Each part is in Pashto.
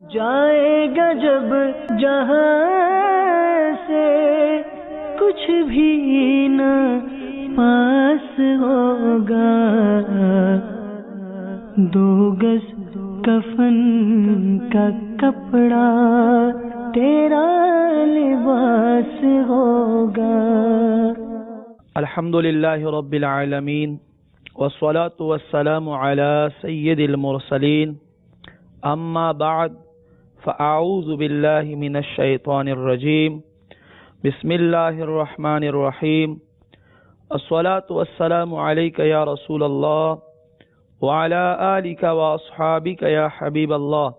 جائے گا جب جہاں سے کچھ بھی نہ پاس ہوگا، دو گز کفن کا کپڑا تیرا لباس ہوگا۔ الحمدللہ رب العالمین والصلاة والسلام على سید المرسلین، اما بعد فاعوذ باللہ من الشیطان الرجیم، بسم اللہ الرحمن الرحیم، الصلاة والسلام علیک یا رسول اللہ وعلى آلک واصحابک یا حبیب اللہ،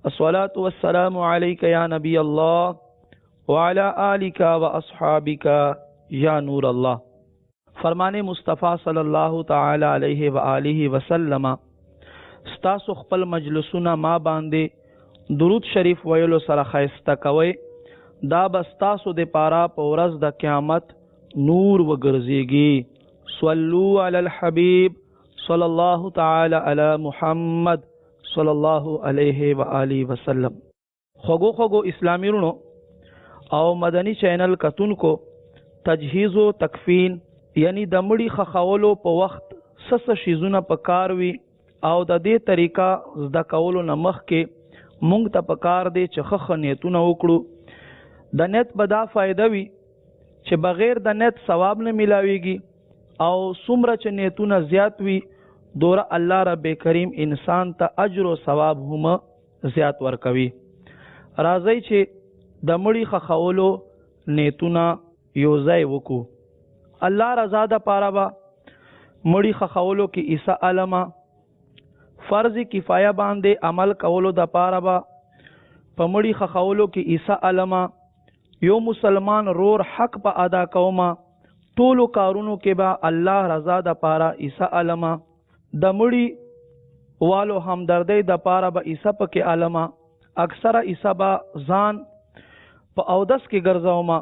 الصلاة والسلام علیک یا نبی اللہ وعلى آلک واصحابک یا نور اللہ۔ فرمان مصطفیٰ صلی اللہ تعالی علیہ وآلہ وسلم ستاسو خپل مجلسونه ما باندې درود شریف ویلو سره خیسته کوي، دا بستاسو د پارا په ورځ د قیامت نور وګرځيږي۔ صلو علی الحبیب صلی اللہ تعالی علی محمد صلی اللہ علیہ وآلہ وسلم۔ خوگو خوگو اسلامی رونو او مدنی چینل کتونکو، تجهیز و تکفین یعنی د مړي خښولو په وخت سس شیزونه پکار وي او د دې طریقه زده کولو نه مخکې مونږ ته پکار دی چې ښه نیتونه وکړو۔ د نیت به دا فایده وي چې بغیر د نیت ثواب نه ملاویږي، او څومره چې نیتونه زیات وي دوره الله رب کریم انسان ته اجر و ثواب هم زیات ورکوي۔ راځئ چې د مړي خښولو نیتونه یو ځای وکړو۔ الله رضا د پاره به مړي خښولو کې عیسی علمه فرض کفایه باندې عمل کولو د پاره به په مړي خښولو کې عیسی علمه یو مسلمان رور حق په ادا کوما، ټولو کارونو کې به الله رضا د پاره عیسی علمه، د مړي والو همدردۍ د پاره به عیسی پکې علمه، اکثره عیسی به ځان په اودس کې ګرځوما،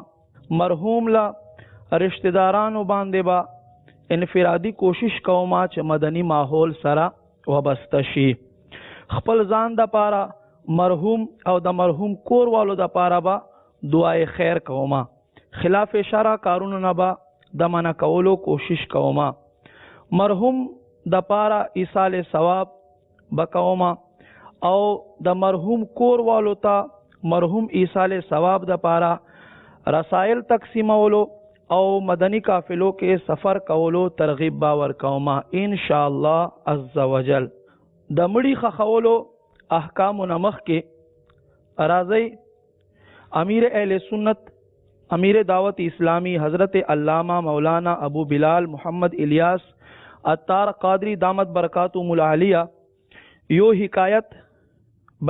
مرحوم لا رشتہ دارانو باندې به انفرادی کوشش کوما چې مدنی ماحول سره وابسته شي، خپل ځان د پاره مرحوم او د مرحوم کور والو د پاره به دعای خیر کوما، خلاف شرع کارونو نه به د منع کولو کوشش کوما، مرحوم د پاره ایصال ثواب بکوما، او د مرحوم کور والو ته مرحوم ایصال ثواب د پاره رسائل تقسیمولو او مدنی قافلو کې سفر کولو ترغیب باور کوما انشاءاللہ عز وجل۔ د مړي خښولو احکامو نه مخکې راځئ امیر اہل سنت امیر دعوت اسلامی حضرت علامہ مولانا ابو بلال محمد الیاس عطار قادری دامت برکاتهم العالیہ یو حکایت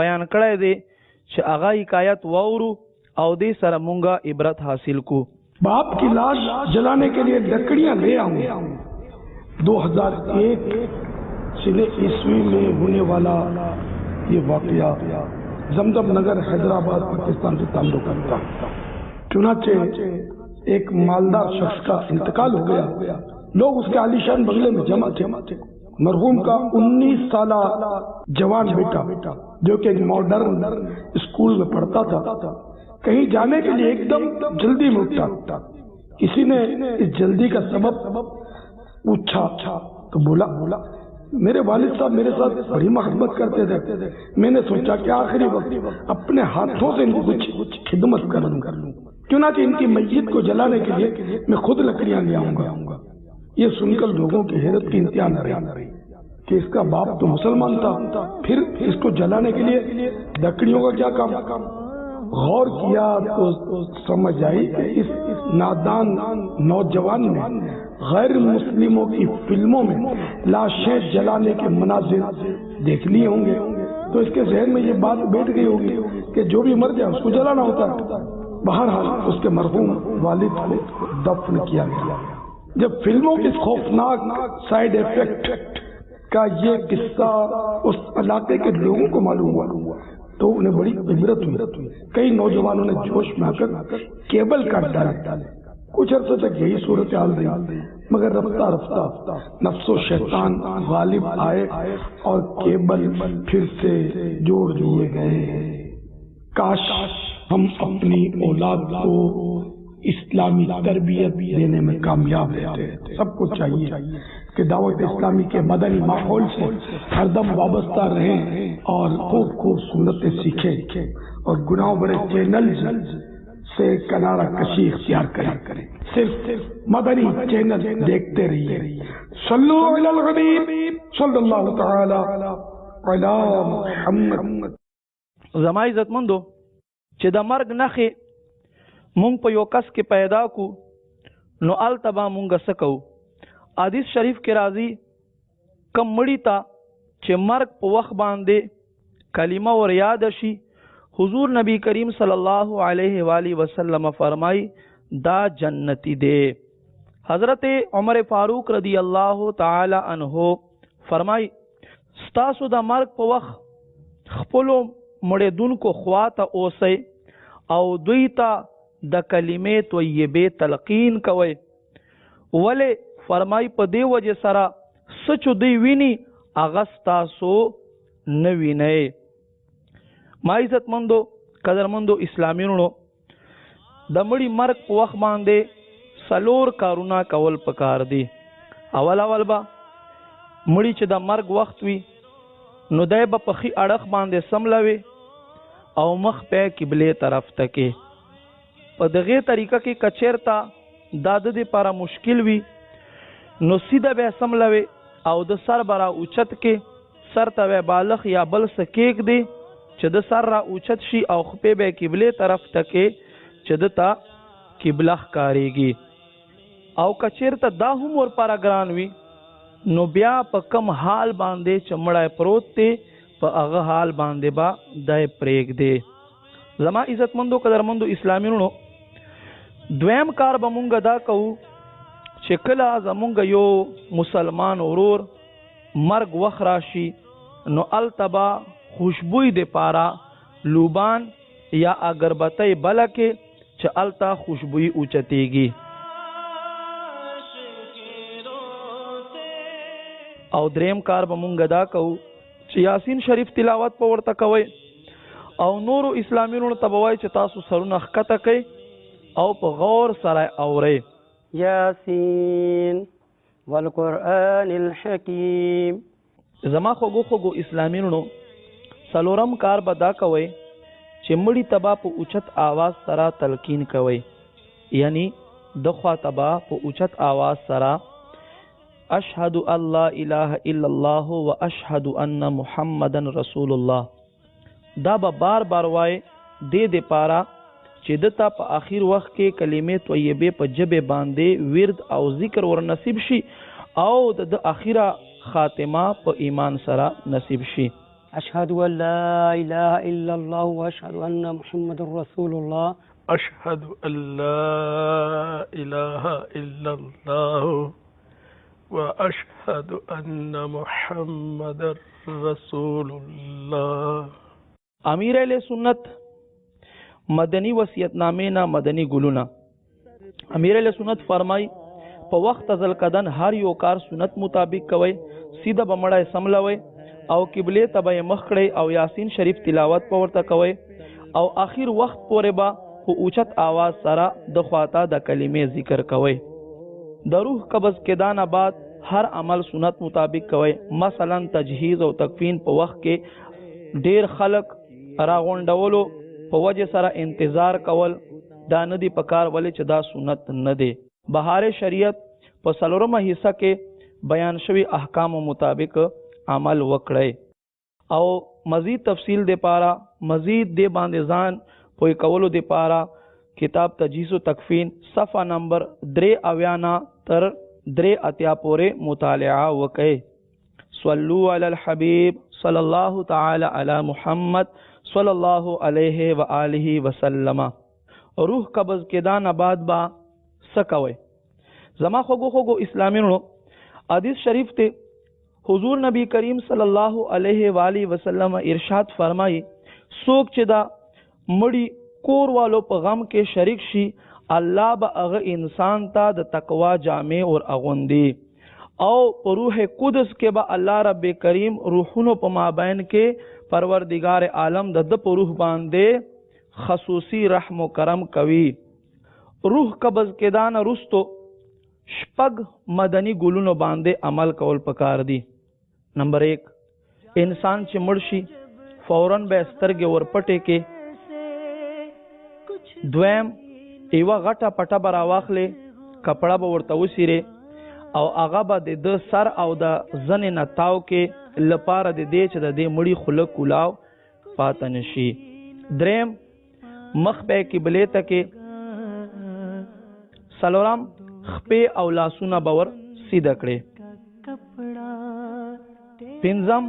بیان کړی دی چې هغه حکایت واورو او دې سره مونږه عبرت حاصل کو۔ باپ کی لاش جلانے کے لیے لکڑیاں لے آؤں، 2001 عیسوی میں ہونے والا یہ واقعہ زمزم نگر حیدرآباد پاکستان سے تعلق رکھتا۔ چنانچہ ایک مالدار شخص کا انتقال ہو گیا، لوگ اس کے عالیشان بنگلے میں جمع تھے۔ مرحوم کا 19 سالہ جوان بیٹا جو کہ ماڈرن اسکول میں پڑھتا تھا کہیں جانے کے لیے ایک دم جلدی میں اٹھا۔ کسی نے اس جلدی کا سبب پوچھا تو بولا میرے والد صاحب میرے ساتھ بڑی محبت کرتے تھے، میں نے سوچا کہ آخری وقت اپنے ہاتھوں سے ان کو کچھ خدمت کر لوں، چنانچہ ان کی میت کو جلانے کے لیے میں خود لکڑیاں لے آؤں گا۔ یہ سن کر لوگوں کی حیرت کی انتہا نہ رہی کہ اس کا باپ تو مسلمان تھا، پھر اس کو جلانے کے لیے لکڑیوں کا کیا کام؟ غور کیا تو سمجھ آئی کہ اس نادان نوجوان نے غیر مسلموں کی فلموں میں لاشیں جلانے کے مناظر دیکھ لیے ہوں گے، تو اس کے ذہن میں یہ بات بیٹھ گئی ہوگی کہ جو بھی مر جائے اس کو جلانا ہوتا ہے۔ بہرحال اس کے مرحوم والد کو دفن کیا گیا۔ جب فلموں کے خوفناک سائیڈ ایفیکٹ کا یہ قصہ اس علاقے کے لوگوں کو معلوم ہوا تو انہیں بڑی عبرت ہوئی۔ کئی نوجوانوں نے جوش میں آ کر کیبل کاٹ ڈالے۔ کچھ عرصے تک یہی صورتحال رہی، मगर रफ्ता रफ्ता नफ्सो शैतान गालिब आए और केबल फिर से जोड़ दिए गए। काश हम अपनी औलाद को इस्लामी तरबियत देने में कामयाब रहते। सबको चाहिए कि दावत इस्लामी के मदनी माहौल से हरदम वाबस्ता रहें और खूब खूब सुन्नतें सीखें और गुनाह भरे चैनल से किनारा कशी इख्तियार करें। सिर्फ मदनी चैनल देखते रहिए। सल्लु अलल हबीब सल्लल्लाहु तआला अला मुहम्मद। ज़मा इज़्ज़तमंदो چې د مرګ نښې مونږ په یو کس کې پیدا کو نو هلته به مونږ څه کوو؟ حدیث شریف کې راځي کم مړي ته چې مرګ په وخت باندې کلمه ور یاد شي، حضور نبی کریم صلی الله علیه و آله وسلم فرمای دا جنتی دی۔ حضرت عمر فاروق رضی الله تعالی عنہ فرمای ستاسو د مرګ په وخت خپلو مړېدونکو خوا ته اوسئ او دوی ته د کلمې طیبې تلقین کوئ۔ ولې؟ فرمای په دې وجه سره څه چې دوی ویني هغه ستاسو نه وینئ۔ ما عزتمندو قدرمندو اسلامیونو د مړي مرګ په وخت باندې څلور کارونه کول پکار دي۔ اول به مړي چې د مرګ وخت وي نو دی به په ښي اړخ باندې سملوي او مخ په قبله طرف ته کې په دغه طریقه کې کچیرتا د د لپاره مشکل وي نو سیده به سملوي او د سر برا اوچت کې سر ته بالغ یا بل سکیک دی چې د سر را اوچت شي او خپې به قبله طرف ته کې چې د تا قبله ښکارېږي او کچیرته دا هم ورپاره ګران وي نو بیا په کم حال باندې چې مړی پروت دی په هغه حال باندې با دای پرېږدي۔ زما عزتمندو قدرمندو اسلامیونو دویم کار به مونږ دا کوو چې کله زمونږ یو مسلمان ورور مرګ وخت راشي نو هلته به خوشبوی د پاره لوبان یا اگربتی بله کې چې هلته خوشبویي اوچتېږي او دریم کار به مونږ دا کوو چې یاسین شریف تلاوت په ورته کوئ او نورو اسلامیونو ته به وایي چې تاسو سرونه ښکته کوئ او په غور سره اورئ۔ یاسین والقرآن الحکیم۔ زما خوږو اسلامیونو څلورم کار به دا کوئ چې مړي ته به په اوچت آواز سره تلقین کوئ، یعنی د خوا ته به په اوچت آواز سره اشهد ان لا اله الا الله و اشهد ان محمد رسول الله دا به بار بار وای د پاره چې دته په آخر وخت کې کلمې طیبه په جبه باندې ورد او ذکر ور نصیب شي او د اخیره خاتمه په ایمان سره نصیب شي۔ اشهد ان لا اله الا الله واشهد ان محمد رسول الله۔ اشهد ان لا اله الا الله واشهد ان محمد رسول الله۔ امیر اہل سنت مدنی وصیت نامه نه مدنی ګلونه امیر اہل سنت فرمای په وخت ازل کدن هر یو کار سنت مطابق کوي، سیده بمړای سملوي او قبله ته به مخ کړئ او یاسین شریف تلاوت په ورته کوي او آخر وخت پورې به په اوچت आवाज سره د خواته د کلمې ذکر کوي۔ د روح قبض کېدانه بعد هر عمل سنت مطابق کوي، مثلا تجهیز او تکفین په وخت کې ډیر خلق راغونډولو په وجه سره انتظار کول دا نه دی پکار، ولې چې دا سنت نه دی۔ بهار شریعت په څلورمه حصہ کې بیان شوی احکام مطابق عمل وکړئ او مزید تفصیل د پاره مزید د باندې ځان پوی کولو د پاره کتاب تجهیز و تکفین صفحه نمبر 93 تر 83 پورې مطالعه وکړئ۔ صلو علی الحبیب صلی الله تعالی علی محمد صلی الله علیه و آله وسلم۔ روح قبض کېدان بعد با سکوي۔ زما خوږو اسلامیونو حدیث شریف ته حضور نبی کریم صلی الله علیه و آله وسلم ارشاد فرمایي څوک چې دا مړی کور والو په غم کې شریک شي الله به هغه انسان ته د تقوا جامع ور اغوندي او په روح قدس کې به الله رب کریم روحونو په مابین کې پروردگار عالم د په روح باندې خصوصي رحم و کرم کوي. روح قبض کې دان رستو شپږ مدني ګلونو باندې عمل کول پکار دي. نمبر 1 انسان چې مړ شي فوراً به سترګې ورپټې کې. دویم ایوه غټه پټه به راواخلې کپړه به ورته وسیرې او هغه به د سر او د زنې نه تاو کې لپاره د دې چې د دې مړي خوله کولاو پاته نشي. دریم مخ به قبلې ته کې. څلورم خپې او لاسونه به ور سیده کړې. پنځم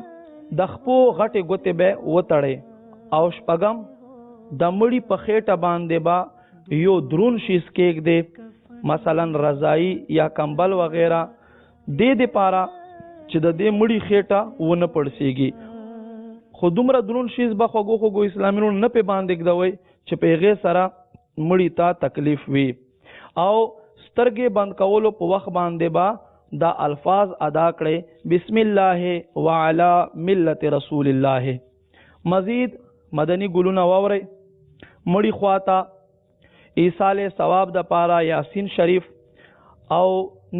د خپو غټې ګوتې به وتړې او شپږم د مړي په خېټه باندې به یو درون شیز کېږدې مثلا رضائی یا کمبل وغیرہ دې پاره چې د دې مړي خېټه ونه پړسېږي. خو دومره درون شیز به خوږو اسلامي نه په باندې ږدوي چې په هغې سره مړي ته تکلیف وي. او سترګې بند کولو په وخت باندې به دا الفاظ ادا کړي بسم الله وعلى ملت رسول الله. مزید مدنی ګلونه واوري مړی خواته ایصال ثواب د پاره یاسین شریف او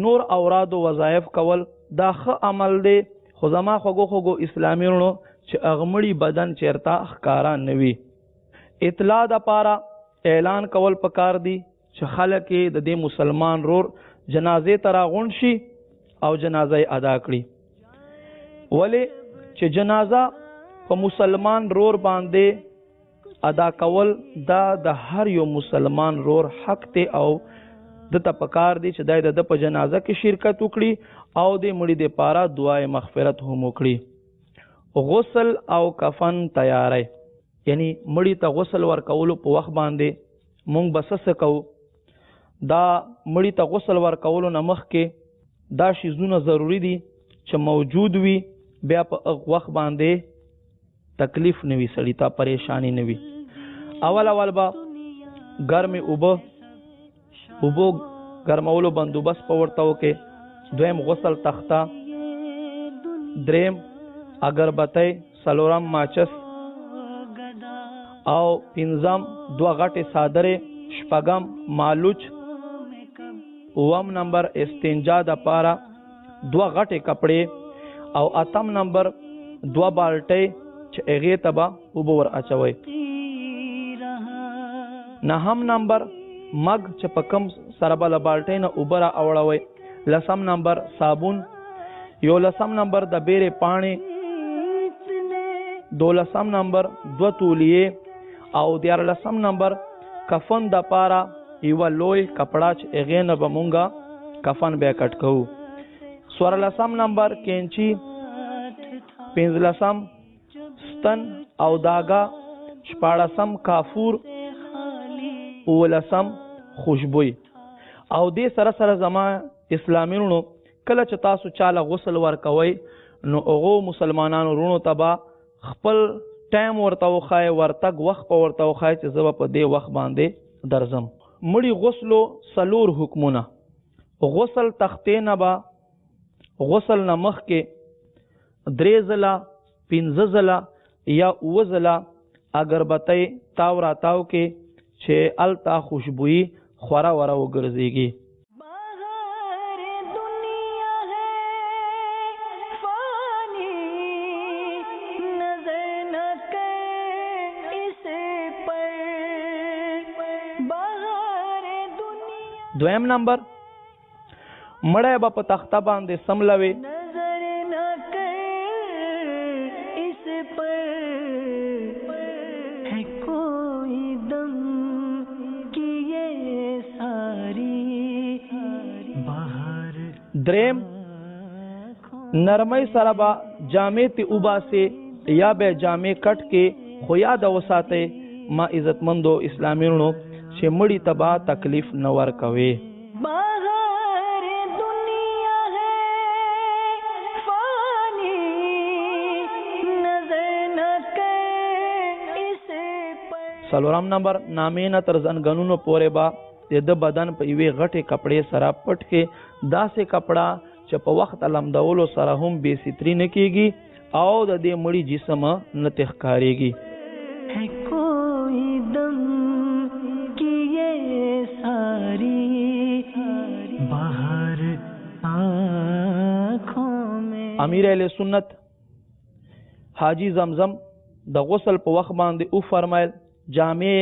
نور اوراد و وظایف کول دا ښه عمل دی. خو زما خوږو اسلامي رونو چې اغمړي بدن چیرته ښکارا نوي. اطلاع د پاره اعلان کول پکار دی چې خلک د دې مسلمان رور جنازې ته راغونډ شي او جنازه ادا کړي. ولی چې جنازه په مسلمان رور باندې ادا کول دا د هر یو مسلمان رور حق ته او د تپکار دی چې د په جنازه کې شرکت وکړي او د مړي د پاره دعای مغفرت هم وکړي. غسل او کفن تیاری یعنی مړي ته غسل ورکولو په وخت باندې مونږ بسس کوو. دا مړي ته غسل ورکولو نه مخکې دا شیزونه ضروری دي چې موجود وي بیا په وخت باندې تکلیف نوي سړی ته پریشانی نوي. اول با ګرمې اوبو ګرمولو بندوبست په ورته وکړي. دویم غسل تخته. دریم اگربتی. څلورم ماچس او پنځم 2 غټې صادرې. شپږم مالوچ. اوم نمبر استنجا د پاره 2 غټې کپڑے او اتم نمبر 2 بالټې چې هغې ته به اوبه ور اچوئ. نهم نمبر مګ چې په کم سره به له بالټۍ نه اوبه را اوړوئ. لسم نمبر صابون. 11 نمبر د بیرې پاڼې. 12 نمبر 2 تولیې او 14 نمبر کفن د پاره یو لوی کپڑا چې هغې نه به مونږه کفن بیا کټ کوو. 14 نمبر کینچی. 15 ستن او داګه. 14 کافور. 15 خوشبوئی. او دې سره زما اسلامي رونو کله چې تاسو چاله غسل ورکوئ نو هغو مسلمانانو رونو ته به خپل ټایم ورته وښایئ ورتګ وخت په ورته وښایئ چې زه به په دې وخت باندې درځم. مړي غسلو 4 حکمونه. غسل تختې نه به غسل نه مخکې 3 ځله 15 ځله یا 9 ځله اگربتی تاو راتاو کې چې التا خوشبوئی خورا ورا وګرځيږي. دویم نمبر مړی به په تخته باندې سملوي. دریم نرمۍ سره به جامې ته وباسي یا به جامې کټ کې خو یاد وساتئ ما عزتمندو اسلامي رونو چې مړي ته به تکلیف نه ورکوي. څلورم نمبر نامې نه تر زنګنونو پورې به د بدن په یوې غټې کپړې سره پټ کې، داسې کپړه چې په وخت لمدولو سره هم بې ستري نه کېږي او د دې مړي جسم نه ښکارېږي. امیر اہل سنت حاجی زمزم د غسل په وخت باندې او فرمایل جامع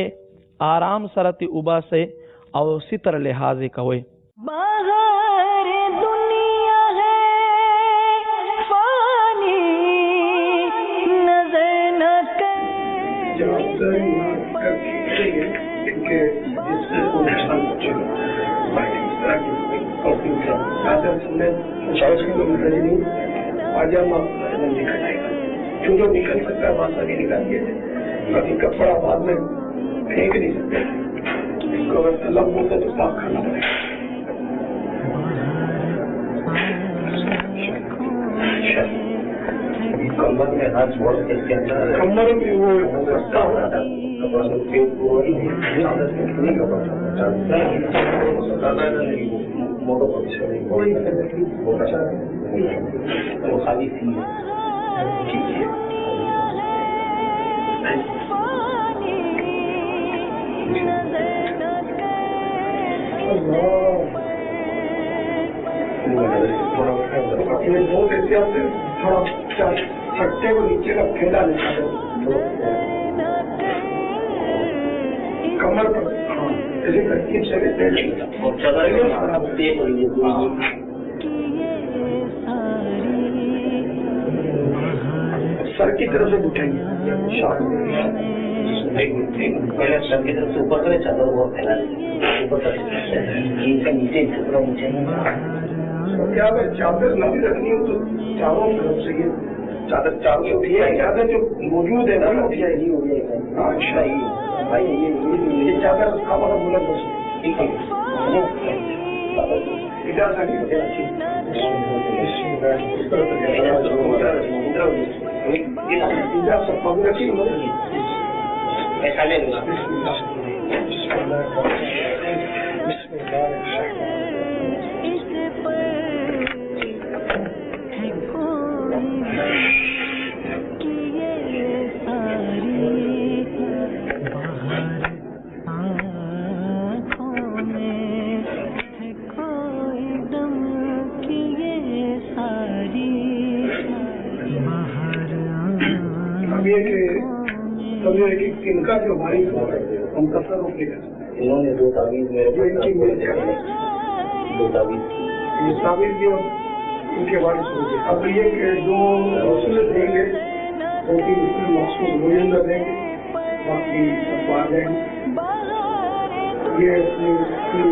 آرام سره تی وباسئ او ستر لحاظ کوئ. باہر دنیا ہے فانی نظر نہ کر جو نکل سکتا ہے وہاں سے بھی نکال دیا جائے، باقی کپڑا بعد میں پھینک نہیں سکتے، اس کو اگر طلب ہوتا تو پاک کھانا پڑے گا. کمر میں ہاتھ چھوڑ کے کمر میں وہ سستا ہو رہا تھا خالی تھی. بہت احتیاط سے تھوڑا پٹے کو نیچے کا پھیلا لیتا ہے کمر پر، ایسے ترکیب سے سر کی طرف سے اٹھیں گے، پہلے سر کی طرف سے اوپر کرے، چادر بہت پھیلا نیچے اگر چادر نہ بھی رکھنی ہو تو چاروں طرف سے یہ چادر چاروں سے اٹھی ہے، چادر جو موجود ہے نا اٹھی ہے، یہ ہو جائے گا. اچھا بھائی یہ چادر آپ اگر بولے بس ٹھیک ہے اجازت نہیں سب پگ رکھی ایسا لے لوں گا. ان کا جو بھائی ہم تصرف نہیں کر سکتے. انہوں نے دو تعویذ میرے دو تعویذ یہ تعویذ بھی ان کے وارث ہو گئے. اب یہ کہ جو وصولت دیں گے وہ بھی اس میں مخصوص گوئندہ دیں گے، باقی سب بات دیں گے. یہ اپنے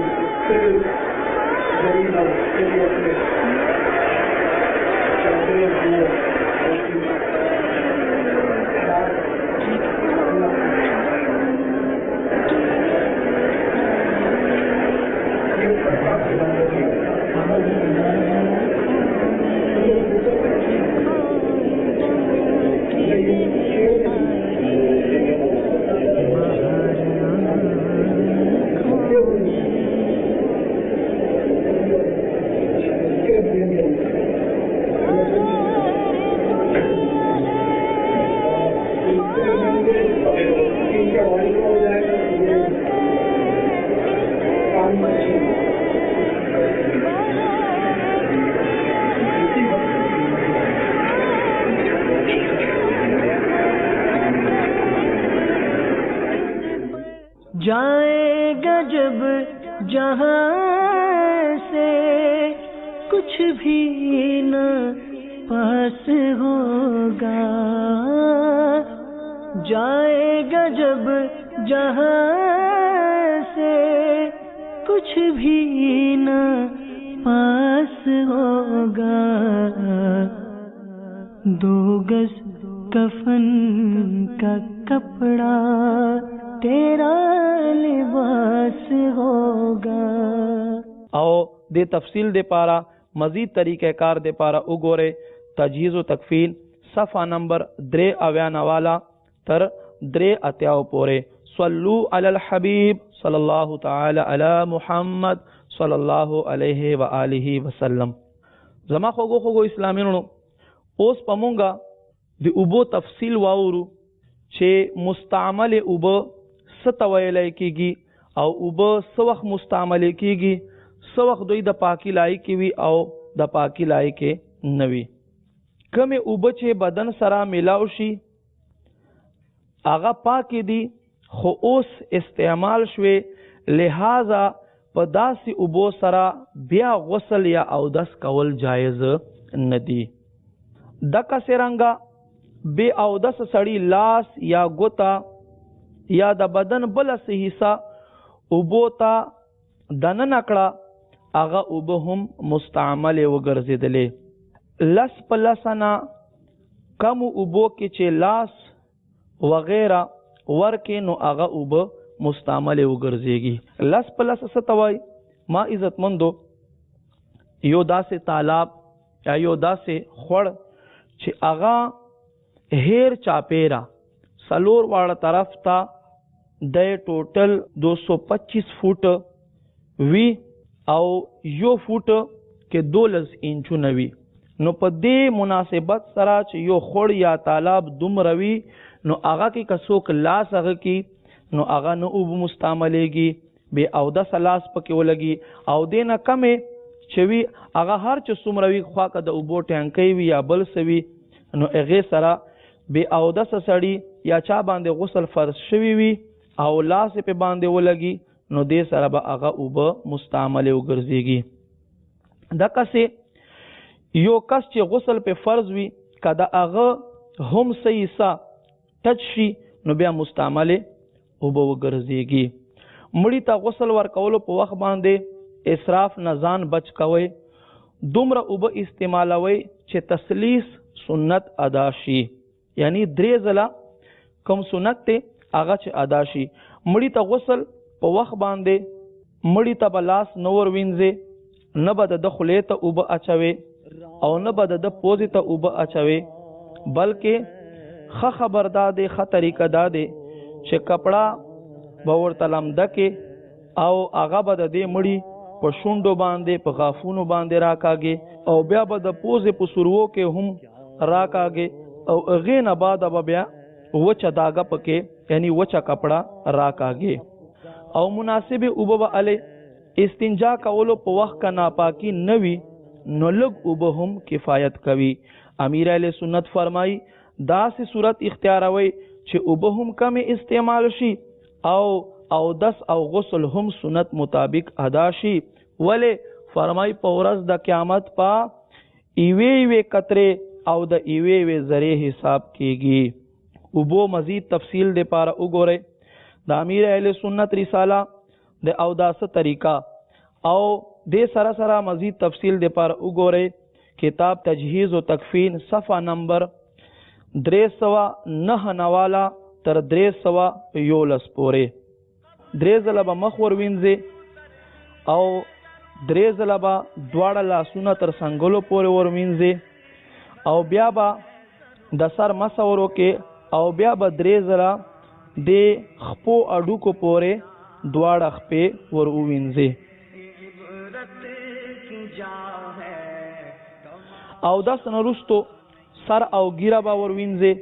جائے گا جب جہاں سے کچھ بھی نہ پاس ہوگا، جائے گا جب جہاں سے کچھ بھی نہ پاس ہوگا، 2 گز کفن کا کپڑا تیرا لباس ہوگا. او دے تفصیل دے پارا مزید طریقہ کار دے پارا اگورے تجہیز و تکفین صفحہ نمبر 3 والا تر 3 پورے. صلو علی الحبیب صلی الله تعالی علی محمد صلی الله علیه و آله وسلم. زما خوږو اسلامینو، اوس پمونګه د اوبو تفصیل واورو چې مستعمل اوبه څه ته ویلی کېږي او اوبه څه وخت مستعمل کېږي، څه وخت دوی د پاکي لایق وي او د پاکي لایق نه وي. کمې اوبه چې بدن سره میلاو شي هغه پاکې دي، خو اوس استعمال شوې، لہذا په داسې اوبو سره بیا غسل یا اودس کول جایز نه دي. دقسې رنګه بې اودس سړي لاس یا ګوته یا د بدن بله څه حصه اوبو ته دننه کړه، هغه اوبه هم مستعملې وګرځېدلې. لس په لسه نه کمو اوبو کې چې لاس وغیره ورکې نو هغه اوبه مستعملې وګرځېږي. لس په لسه څه ته وایي؟ ما عزتمندو، یو داسې تالاب یا یو داسې خوړ چې هغه هیر چاپیره څلور واړه طرف ته د ټوټل 225 فوټ وي او یو فوټ کې 12 انچونه وي. نو په دې مناسبت سره چې یو خور یا تالاب دومره وي نو هغه کې که څوک لاس هغه کې نو هغه نه اوبه مستعملېږي، بې اودسه لاس پکې ولګي. او دې نه کمې چې وي هغه هر چې څومره وي، خوا که د اوبو ټینکی وي یا بل څه وي، نو هغې سره بې اودسه سړي یا چا باندې غسل فرض شوي وي او لاس یې پې باندې ولګي نو دې سره به هغه اوبه مستعملې وګرځېږي. دقسې یو کس چې غسل په فرض وي، که د هغه هم څه حصه ټچ شي نو بیا مستعملې اوبه وګرځېږي. مړي ته غسل ورکولو په وخت باندې اسراف نه ځان بچ کوئ. دومره اوبه استعمالوئ چې تسلیس سنت ادا شي، یعنی 3 ځله کوم سنت دی هغه چې ادا شي. مړي ته غسل په وخت باندې مړي ته به لاس نه ور وینځئ، نه به د خولې ته اوبه اچوئ او نه به د پوزې ته اوبه اچوي، بلکې ښه خبر دا دی، ښه طریقه دا دی چې کپړه به ورته لمده کې او هغه به د دې مړي په شونډو باندې په غافونو باندې راکاږي او بیا به د پوزې په سروو کې هم راکاږي او هغې نه بعد به بیا وچه داګه پکې یعنی وچه کپړه راکاږي. او مناسبې اوبه به هلې استنجا کولو په وخت که ناپاکي نه وي نو لږ اوبه هم کفایت کوي. امیر اهل سنت فرمایي داسې صورت اختیاروي چې اوبه هم کمې استعمال شي او اودس او غسل هم سنت مطابق ادا شي. ولې فرمایي په ورځ د قیامت په یوې قطرې او د یوې ذرې حساب کېږي. اوبو مزید تفصیل د پاره وګورئ د امیر اهل سنت رساله د اوداسه طریقه او دې سره سره مزید تفصیل د پاره وګورئ کتاب تجهیز و تکفین صفحه نمبر 309 تر 311 پورې. 3 ځله به مخ ور وینځئ او 3 ځله به دواړه لاسونه تر څنګلو پورې ور وینځئ او بیا به د سر مسه ور وکړئ او بیا به 3 ځله د خپو اډوکو پورې دواړه خپې ور ووینځئ. او داس نرستو سر او ګیره به ور وینځئ،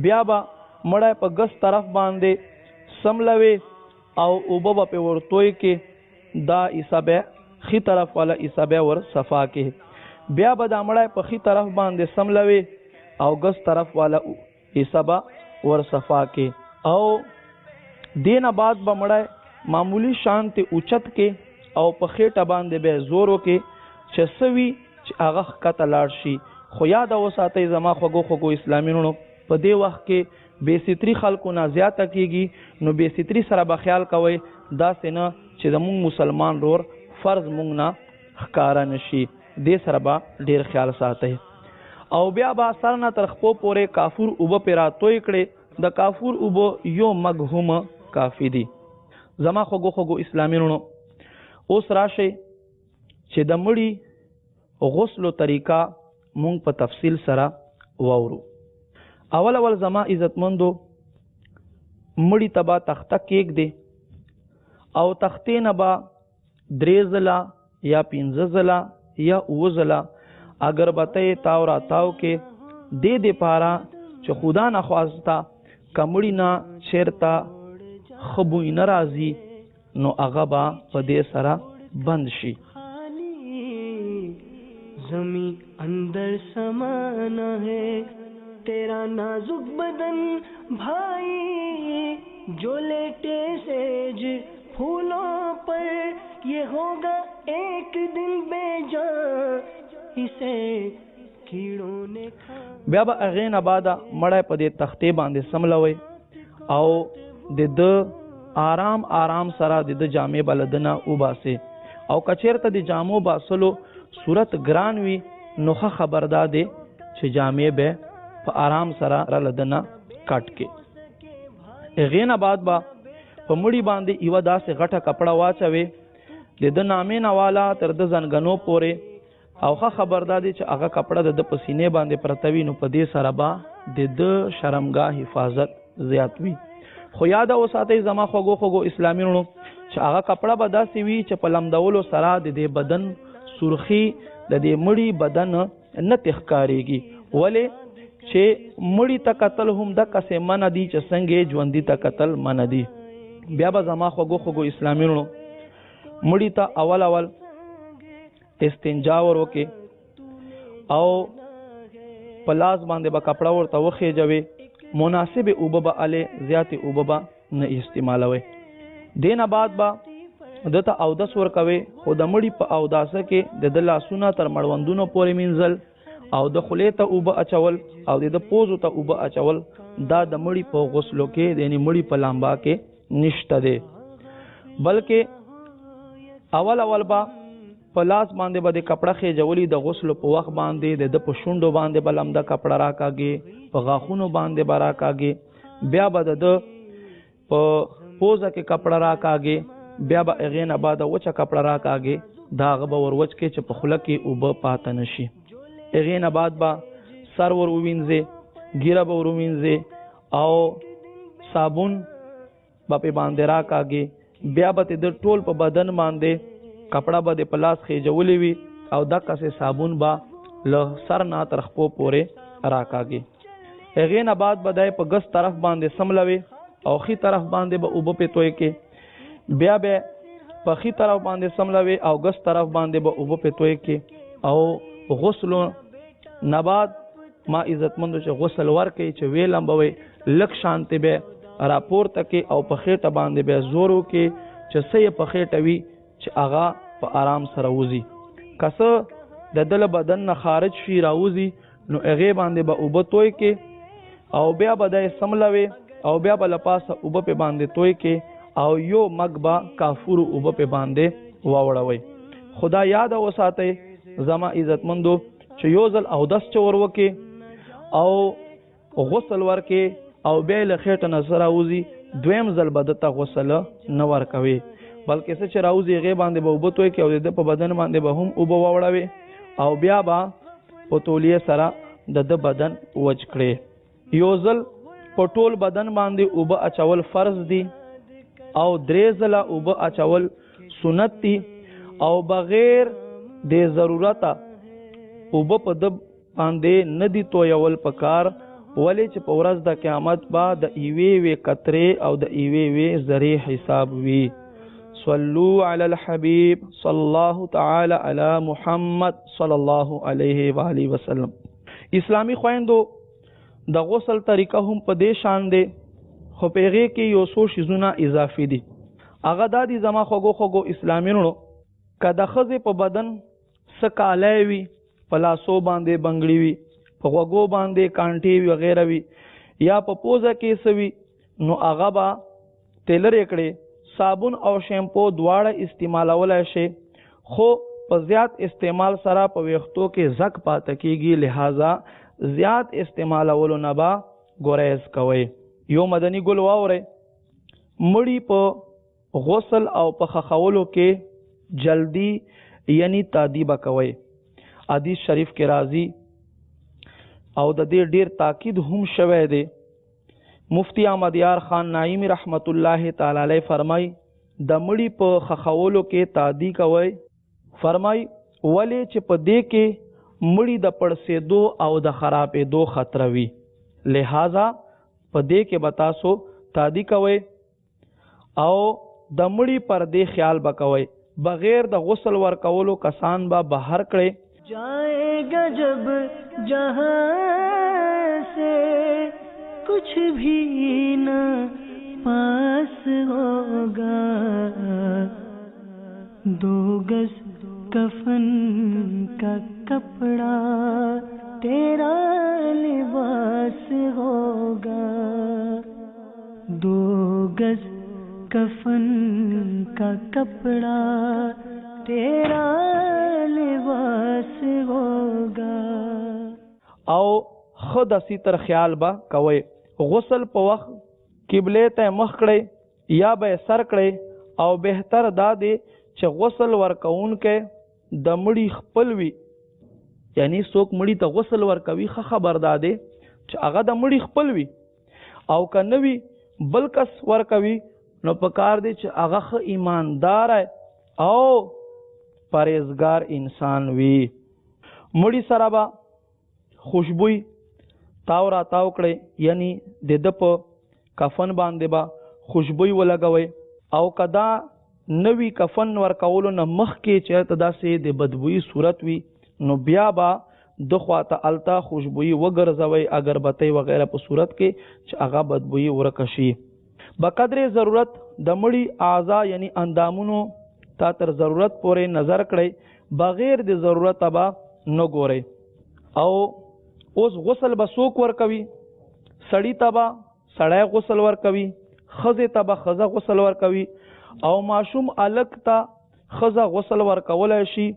بیا به مړی په ګس طرف باندې سملوي او اوبه به پې ورتوی کې دا حصه خي طرف والا حصه بیا ور صفا کې، بیا به دا مړی په خي طرف باندې سملوي او ګس طرف والا حصه به ور صفا کې او دینه بعد به مړی معمولی شانت اوچت کې او په خېټه باندې به زور وکې چې سوي چې هغه ښکته لاړ شي. خو یاد وساتئ زما خوږو اسلامینو، په دې وخت کې بې ستري خلکو نه زیاته کېږي، نو بې ستري سره به خیال کوئ داسې نه چې زمونږ مسلمان رور فرض مونږ نه ښکاره نه شي. دې سره به ډېر خیال ساتئ. او بیا به سر نه تر خپو پورې کافور اوبه پې راتوی کړې. د کافور اوبه یو مګ هم کافي دي. زما خوږو اسلامینو، اوس راشئ چې د مړي غسلو طریقه مونږ په تفصیل سره واورو. اول زما عزتمندو مړی ته به تخته کېږدې او تختې نه به 3 ځله یا 15 ځله یا 9 ځله اگربتی تاو را تاو کې دې پاره چې خدا نه خواسته کمړی نه چیرته خبوی نه راځي نو هغه به په دې سره بند شي. زمین اندر سمانا ہے تیرا نازک بدن بھائی جو لیٹے سیج پھولوں پر یہ ہوگا ایک دن بے جان اسے کیڑوں نے کھا. بیا به هغې نه بعده مړی په دې تختې باندې سملوئ او د آرام آرام سره د جامې به له ده نه وباسئ او که چېرته د جامو باسلو صورت ګران وي نو ښه خبردار دی چې جامې به په آرام سره له ده نه کټ کړي. هغې نه بعد به په مړي باندې یوه داسې غټه کپړه واچوي د ده نامې نه والا تر د زنګنو پورې او ښه خبردار دی چې هغه کپړه د ده په سینې باندې پرته وي نو په دې سره به د ده شرمګاه حفاظت زیات وي. خو یاده وساتئ زما خوږو خوږو اسلامي وروڼو چې هغه کپړه به داسې وي چې په لمدولو سره د دې بدن سرخي د دې مړي بدن نه تښکارېږي. ولې چې مړي ته کتل هم دقسې منع دي چې څنګه ژوندي ته کتل منع دي. بیا به زما خوږو خوږو اسلامي وروڼو مړي ته اول استنجا ور وکې او په لاس باندې به کپړه ورته وخېجوي. مناسب اوبه به الې زیاتې اوبه به نه استعمالوي. دې نه بعد به ده ته اودس ورکوي خو د مړي په اوداسه کې د ده لاسونه تر مړوندونو پورې مینځل او د خولې ته اوبه اچول او د ده پوزو ته اوبه اچول دا د مړي په غسلو کې یعنې مړي په لامبا کې نشته دی. بلکې اول به په لاس باندې به د کپړه خېجولي د غسلو په وخت باندې د ده په شونډو باندې به لمده کپړه راکاږي په غاښونو باندې به راکاږي. بیا به د ده په پوزه کې کپړه راکاږي. بیا به هغې نه بعد وچه کپړه راکاږي دا هغه به ور وچ کې چې په خوله کې اوبه پاته نه شي. هغې نه بعد به سر ور ووینځي ګیره به ور ووینځي او صابون به پې باندې راکاږي. بیا به د ټول په بدن باندې کپړه به د په لاس خېجولې وي او دقسې صابون به له سر نه تر خپو پورې راکاږي. هغې نه بعد به دی په ګس طرف باندې سملوي او ښي طرف باندې به اوبه پې توی کې. بیا به په ښي طرف باندې سملوي او ګس طرف باندې به اوبه پې توی کې او غسلو نه بعد ما عزتمندو چې غسل ورکوي چې ویې لمبوي لږ شانتې به راپورته کې او په خېټه باندې به زور وکړي چې څه یې په خېټه وي چې هغه په آرام سره وځي. که څه د ده له بدن نه خارج شي راوځي نو هغې باندې به اوبه توی کې او بیا به دی سملوي او بیا به له پاسه اوبه پې باندې توی کې او یو مګ به کافورو اوبه پې باندې واوړوئ. خدا یاد وساتئ زما عزتمندو چې یو ځل اودس چې ور وکې او غسل ورکې او بیا له خېټه نه څه راوځي دویم ځل به ده ته غسل نه ورکوي بلکې څه چې راوځي هغې باندې به اوبه توی کړي او د ده په بدن باندې به هم اوبه واوړوي او بیا به په تولیې سره د ده بدن وچ کړي. یو ځل په ټول بدن باندې اوبه اچول فرض دي او 3 ځله اوبه اچول سنت دي او بغیر د ضرورته اوبه په ده باندې نه دي تویول پکار. ولې چې په ورځ د قیامت به د یوې قطرې او د یوې ذرې حساب وي. صلو علی الحبیب صلی الله تعالی علی محمد صلی الله علیه و آله وسلم. اسلامی خویندو د غسل طریقه هم په دې شان دی خو په هغې کې یو څو شیزونه اضافي دي. هغه دا دي زما خوږو خوږو اسلامي وروڼو که د ښځې په بدن څه کالی وي په لاسو باندې بنګړي وي په غوږو باندې کانټې وي وغیره وي یا په پوزه کې څه وي نو هغه به تیلرې کړې صابون او شیمپو دواړه استعمالولی شي خو په زیات استعمال سره په ویښتو کې زک پاته کېږي لہذا زیات استعمالولو نه به ګریز کوئ. یو مدني ګل واورئ مړي په غسل او په خخولو کې جلدی یعنی تادیبه کوئ. حدیث شریف کې راځي او د دې ډیر تاکید هم شوی دی مفتی احمد یار خان نعیمی رحمت الله تعالی علیه فرمای د مړي په خخولو کې تادی کوي. فرمای ولې چې په دې کې مړي د پړسېدو او د خرابېدو خطر وي، لہذا په دې کې به تاسو تادی کوي او د مړي پر دې خیال به کوئ. بغیر د غسل ورکولو کسان به بهر کړي. جائے گا جب جہاں سے کچھ بھی نہ پاس ہوگا، 2 گز کفن کا کپڑا تیرا لباس ہوگا، 2 گز کفن کا کپڑا تیرا لباس ہوگا. او خود ستر خیال با کوي. غسل په وخت قبله ته مخ کړئ یا به سر کړئ او بهتر دا دی چې غسل ورکوونکې د مړي خپل وي، یعنی څوک مړي ته غسل ورکوي ښه خبر دا دی چې هغه د مړي خپل وي، او که نه وي بل کس ورکوي نو په کار دی چې هغه ښه ایماندار او پرهیزګار انسان وي. مړي سره به خوشبوئی تاو را تاو کړئ، یعنی د ده په کفن باندې به خوشبوئی ولګوئ، او که دا نوی کفن ورکولو نه مخکې چېرته داسې د بدبویي صورت وي نو بیا به د خواته الته خوشبوئی وګرځوئ اگربتی وغیره په صورت کې چې هغه بدبویي ورکه شي. بقدر ضرورت د مړي اعضا یعنی اندامونو تا تر ضرورت پورې نظر کړئ، بغیر د ضرورت به نه ګورئ. او اوس غسل به څوک ورکوي؟ سړي ته به سړی غسل ورکوي، ښځې ته به ښځه غسل ورکوي، او ماشوم الک ته ښځه غسل ورکولی شي،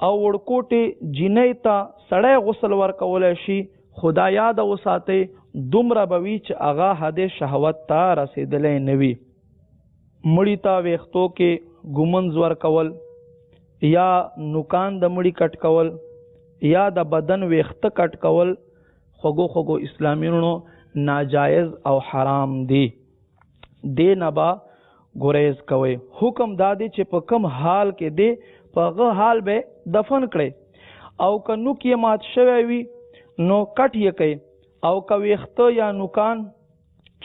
او وړکوټې جینۍ ته سړی غسل ورکولی شي. خدا یاد وساتئ دومره به وي چې هغه حد شهوت ته رسېدلی نه وي. مړي ته ویښتو کې ګومنځ ورکول یا نوکان د مړي کټ کول یا د بدن ویښته کټ کول خوږو خوږو اسلامي وروڼو ناجایز او حرام دی. دې نه به ګریز کوئ. حکم دا دی چې په کم حال کې دی په هغه حال به دفن کړئ، او که نوک یې مات شوی وي نو کټ یې کوئ، او که ویښته یا نوکان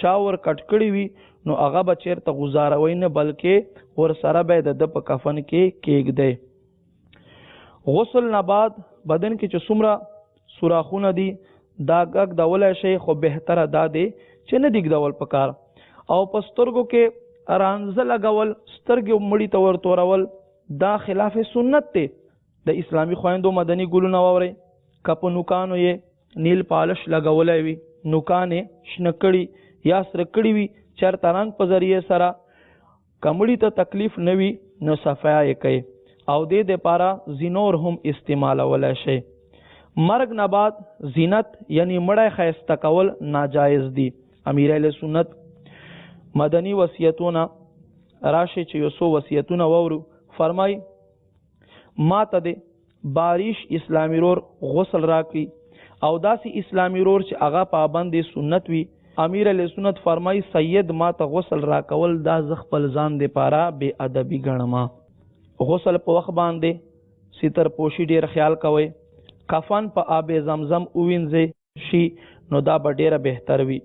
چا ور کټ کړي وي نو هغه به چېرته غوزاروئ نه، بلکې ورسره به د ده په کفن کې کېږدئ. غسل نه بعد بدن کې چې څومره سوراخونه دي دا ږدولی شئ، خو بهتره دا دی چې نه دي ږدول پکار. او په سترګو کې رانځه لګول، سترګې مړي ته ورتورول دا خلاف سنت دی. د اسلامي خویندو مدني ګلونه واورئ، که په نوکانو یې نیل پالش لګولی وي، نوکان یې شنه کړي یا سره کړي وي چېرته رنګ په ذریعې سره، که مړي ته تکلیف نه وي نو صفا یې کوي، او دې دپاره زینور هم استعمالولی شئ. مرګ نه بعد زینت یعنی مړی ښایسته کول ناجایز دی. امیر اهل سنت مدني وصیتونه راشي چې یو څو وصیتونه وورو. فرمای ما ته د باریش اسلامی رور غسل راکړي، او داسې اسلامی رور چې هغه پابند سنت وي. امیر علیه سنت فرمای سید ما ته غسل راکول دا زه خپل ځان دپاره بې ادبي ګڼم. غسل په وخت باندې ستر پوشي ډېر خیال کوئ. کفن په آب زمزم ووینځئ شي نو دا به ډېره بهتر وي،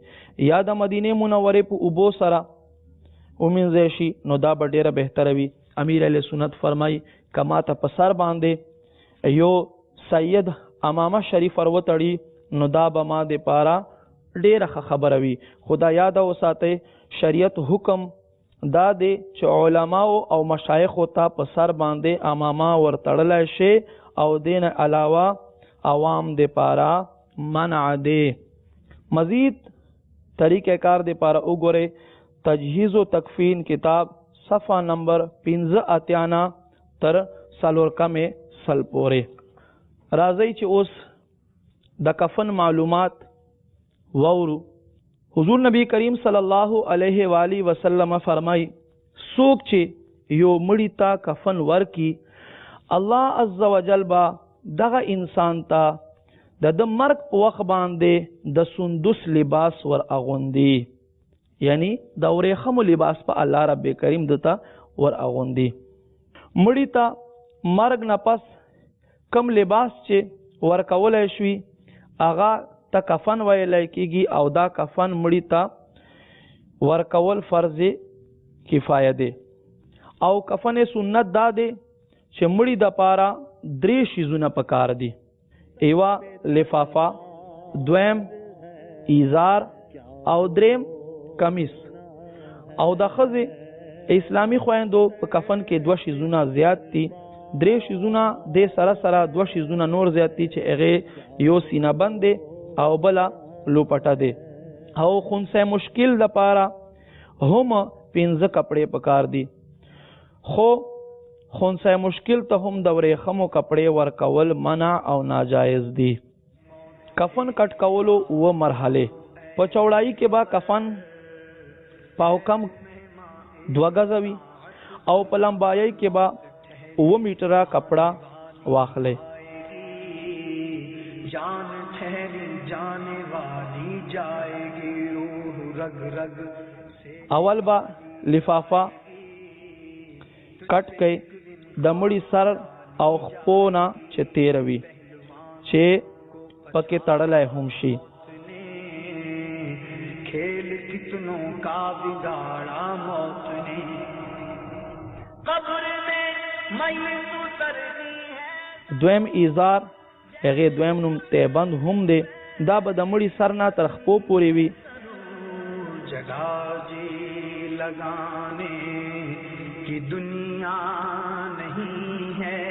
یا د مدینې منورې په اوبو سره ومینځئ شي نو دا به ډېره بهتره وي. امیر علیه سنت فرمای که ما ته په سر باندې یو سید امامه شریف ور وتړي نو دا به ما دپاره ډېره ښه خبره وي. خدا یاد وساتئ شریعت حکم دا دی چې علماو او مشایخو ته په سر باندې امامه ورتړلی شي، او دین علاوه عوام دپاره منع دی. مزید طریقہ کار دپاره وګورئ تجهیز و تکفین کتاب صفحه نمبر 15 تر 4 سل پورې. راځئ چې اوس د کفن معلومات وورو. حضور نبی کریم صلی الله علیه و آله وسلم فرمای څوک چې یو مړی ته کفن ورکی الله عز وجل با دغه انسان ته د مرګ په وخت باندې د سندس لباس ور اغوندي. یعنی د ورېخمو لباس په الله رب کریم دته ور اغوندي. مړی ته مرګ نه پس کم لباس چې ورکولی شوي هغه ته کفن ویلی کېږي او دا کفن مړی ته ورکول فرض کفایه دی. او کفن سنت دا دی چې مړی د پاره 3 شیزونه پکار دي. ایوا لفافه، دویم ایزار او دریم کمیس. او د ښځې اسلامی خویندو په کفن کې 2 شیزونه زیات دي. 3 شیزونه د سره 2 شیزونه نور زیات دي چې هغه یو سینه بند دی او بلا لوپټه دی. او خنثی مشکل د پاره هم 15 کپڑے پکار دي. خو خنثی مشکل ته هم د ورېخمو کپڑے ورکول منع او ناجایز دي. کفن کټ کولو 2 مرحله. په چوڑائی کې با کفن پاو کم 2 غزه وي او په لمبایي کې با 2 میټره کپڑا واخلې. جان ٹھہری جانے والی جائے گی روح رگ رگ. اول با لفافه کټ کئ د مړي سر او خپونه چې تیروي چې پکې تړلای هم شي. کھیل کتنوں کا بگاڑا موت نے قبر میں میت اترنی ہے. دویم ایزار هغه دویم نوم تیبند هم دی. دا به د مړي سر نه تر خپو پورې وي. جگہ جی لگانے کی دنیا نہیں ہے،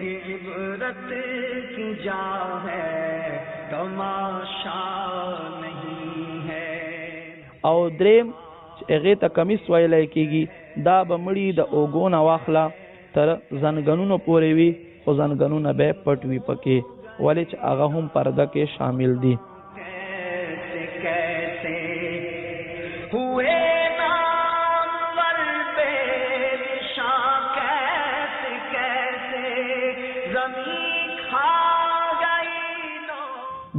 یہ عبرت کی جا ہے تماشا نہیں ہے. او دریم هغه ته کمیس ویلی کېږي. دا به مړي د اوګونه واخله تر زنګنونو پورې وي، خو زنګنونه به پټ وي پکې، ولې چې هغه هم پرده کې شامل دي. کیسے کیسے ہوئے نامور بے نشان، کیسے کیسے زمین کھا گئی نو.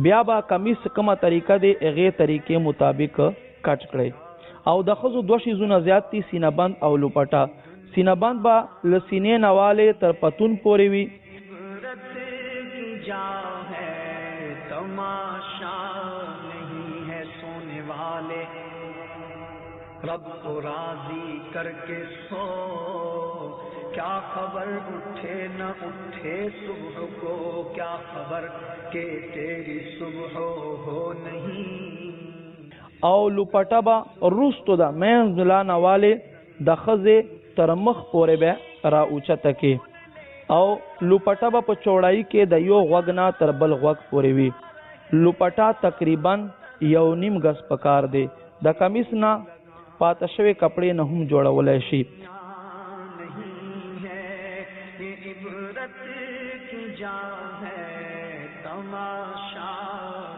بیا به کمیس کومه طریقه دی هغې طریقې مطابق کټ کړئ. او د ښځو 2 شیزونه زیات دي، سینه بند او لوپټه. سینه بند به له سینې نه والې تر پتون پورې وي. عبرت کی جا ہے تماشا نہیں ہے. سونے والے رب کو راضی کر کے سو، کیا خبر اٹھے نہ اٹھے صبح کو، کیا خبر کہ تیری صبح ہو نہیں. او لوپټه به روستو ده منځ لا نه والې د ښځې تر مخ پورې به را اوچته کې. او لوپټه به په چوړای کې د یو غوږ نه تر بل غوږ پورې وي. لوپټه تقریبا 1.5 غز پکار دی. د کمیس نه پاته شوی کپڑے نه هم جوړولای شي. نہیں ہے یہ عبرت کی جا ہے تماشا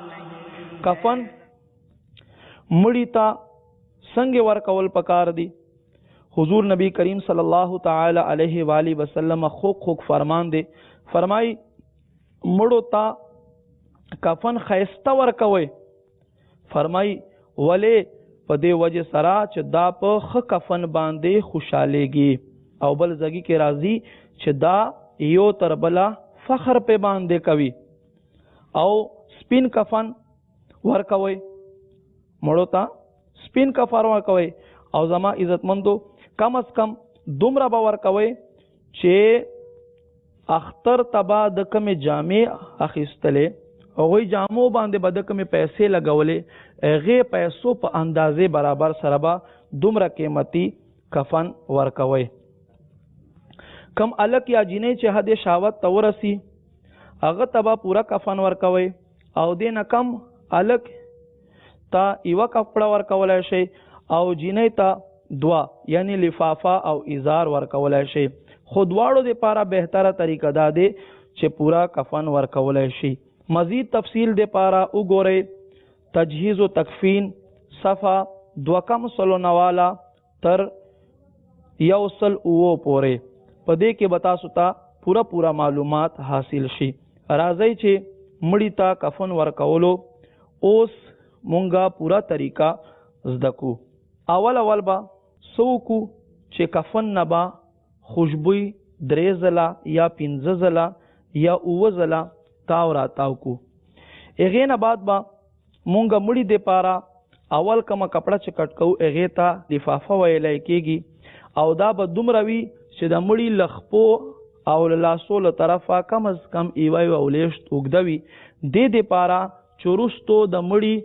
نہیں. کفن مړی ته څنګه ورکول پکار دی؟ حضور نبی کریم صلی الله تعالی علیه و آله وسلم خوک فرمان دی. فرمای مړو ته کفن خیسته ورکوي. فرمای ولې؟ په دې وجه سره چې دا په ښه کفن باندې خوشحالېږي او بل ځګي کې راځي چې دا یو تر بله فخر په باندې کوي. او سپین کفن ورکوي، مړو ته سپین کفن ورکوي. او زما عزتمندو کم از کم دومره به ورکوي چې اختر تبا د کمې جامې اخیستلې، هغوی جامو باندې به د کمې پیسې لګولې، هغې پیسو په اندازې برابر سره به دومره قیمتي کفن ورکوي. کم الک یا جینۍ چې حد شهوت ته ورسي هغه ته به پوره کفن ورکوي. او دې نه کم الک ته یوه کپړه ورکولی شي او جینۍ ته 2 یعنی لفافه او ایزار ورکولی شي. خو دواړو دپاره بهتره طریقه دا دی چې پورا کفن ورکولی شي. مزید تفصیل دپاره وګورئ تجهیز و تکفین صفحه 290 تر 109 پورې. په دې کې به تاسو ته پورا معلومات حاصل شي. راځئ چې مړی ته کفن ورکولو اوس مونږه پورا طریقه زده کو. اول با سوکو چې کفن نه با خوشبوی 3 ځله یا 15 ځله یا 9 ځله تاو را تاو کو. هغې نه بعد با مونږ مړي د پاره اول کومه کپړه چې کټ کوو هغې ته لفافه ویلی کېږي او دا به دومره وي چې د مړي له خپو او له لاسو له طرفه کم از کم ایوه او لیشت اوږده وي. دې دپاره چې وروستو د مړي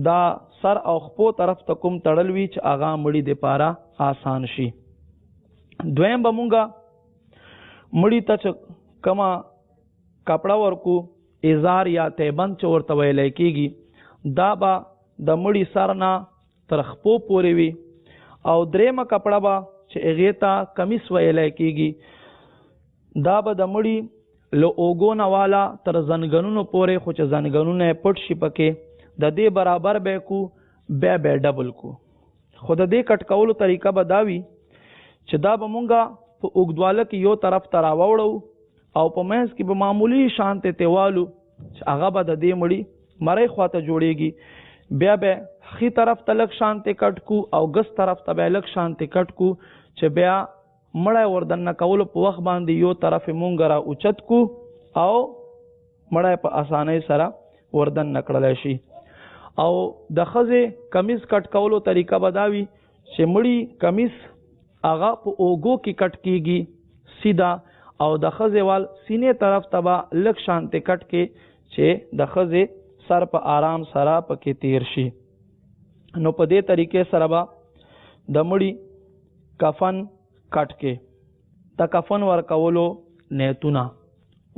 دا سر او خپو طرف ته کوم تړل وي چې هغه مړي دپاره آسان شي. دویم به مونږه مړي ته چې کومه کپړه ورکو ازار یا تیبند چې ورته ویلی کېږي دا به د مړي سر نه تر خپو پورې وي. او دریمه کپړه به چې هغې ته کمیس ویلی کېږي دا به د مړي له اوږو نه والا تر زنګنونو پورې خو چې زنګنونه یې پټ شي پکې د دې برابر به کو بیا ډبل کو. خو د دې کټ کولو طریقه به دا وي چې دا به مونږه په اوږدواله کې یو طرف ته راوړو او په منځ کې به معمولی شانتې تیوالو چې هغه به د دې مړي مرۍ خواته جوړیږي. بیا به ښي طرف ته لږ شانتې کټ کو او ګس طرف ته بیا لږ شانتې کټ کو چې بیا مړی وردننه کولو په وخت باندې یو طرف یې مونږ را اوچت کو او مړی په اسانۍ سره وردننه کړلی شي. او د ښځې کمیز کټ کولو طریقه به دا وي چې مړي کمیز هغه په اوږو کې کټ کېږي سیده او د ښځې وال سینې طرف ته به لږ شانتې کټ کې چې د ښځې سر په آرام سره پکې تیر شي. نو په دې طریقې سره به د مړي کفن کټ کې د کفن ورکولو نیتونه.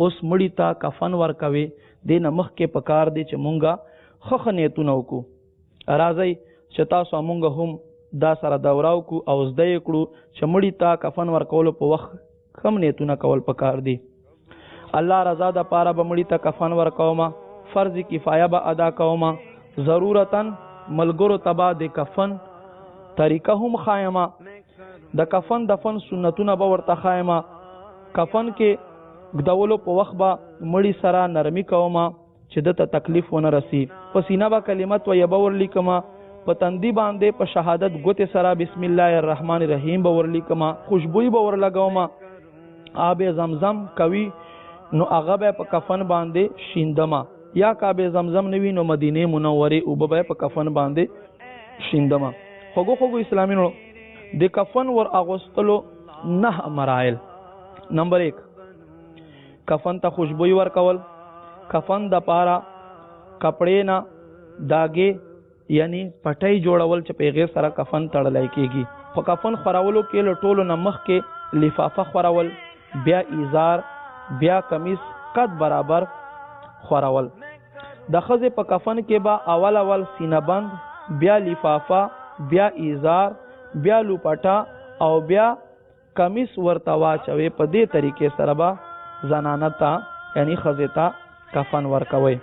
اوس مړي ته کفن ورکوي دې نه مخکې پکار دی چې مونږه ښه نیتونه وکړو. راځئ چې تاسو مونږ هم دا سره دوره وکړو او زده یې کړو چې مړي ته کفن ورکولو په وخت کم نیتونه کول پکار دي. الله رضا د پاره به مړي ته کفن ورکوم، فرض کفایه به ادا کوم، ضرورتا ملګرو تبا د کفن طریقه هم خایمه، د کفن دفن سنتونه به ورته خایمه. کفن کې ګدولو په وخت به مړي سره نرمي کوم چې دته تکلیف ونه رسی. په سینه به کلمت و یبه ورلیکم، په تندي باندې په شهادت ګوتې سره بسم الله الرحمن الرحیم به ورلیکم، خوشبوئی به ورلګوم. آب زمزم کوي نو هغه به په کفن باندې شیندم، یا کعب زمزم نوی نو مدینه منوره او به په کفن باندې شیندم. خوګو اسلامي نو د کفن ور اغوستلو 9 مراحل. نمبر 1 کفن ته خوشبوئی ورکول. کفن د پاره کپڑے نه داګه یعنی پټای جوړول چې پیغه سره کفن تړلای کېږي. په کفن خورولو کې له ټولو نمخ کې لفافه خورول، بیا ایزار، بیا کمیس قد برابر خورول. د ښځې په کفن کې به اول سینه بند، بیا لفافه، بیا ایزار، بیا لوپټا او بیا کمیس ورته واچوي. په دې طریقې سره به زنانه ته یعنی ښځې ته کفن ورکوي.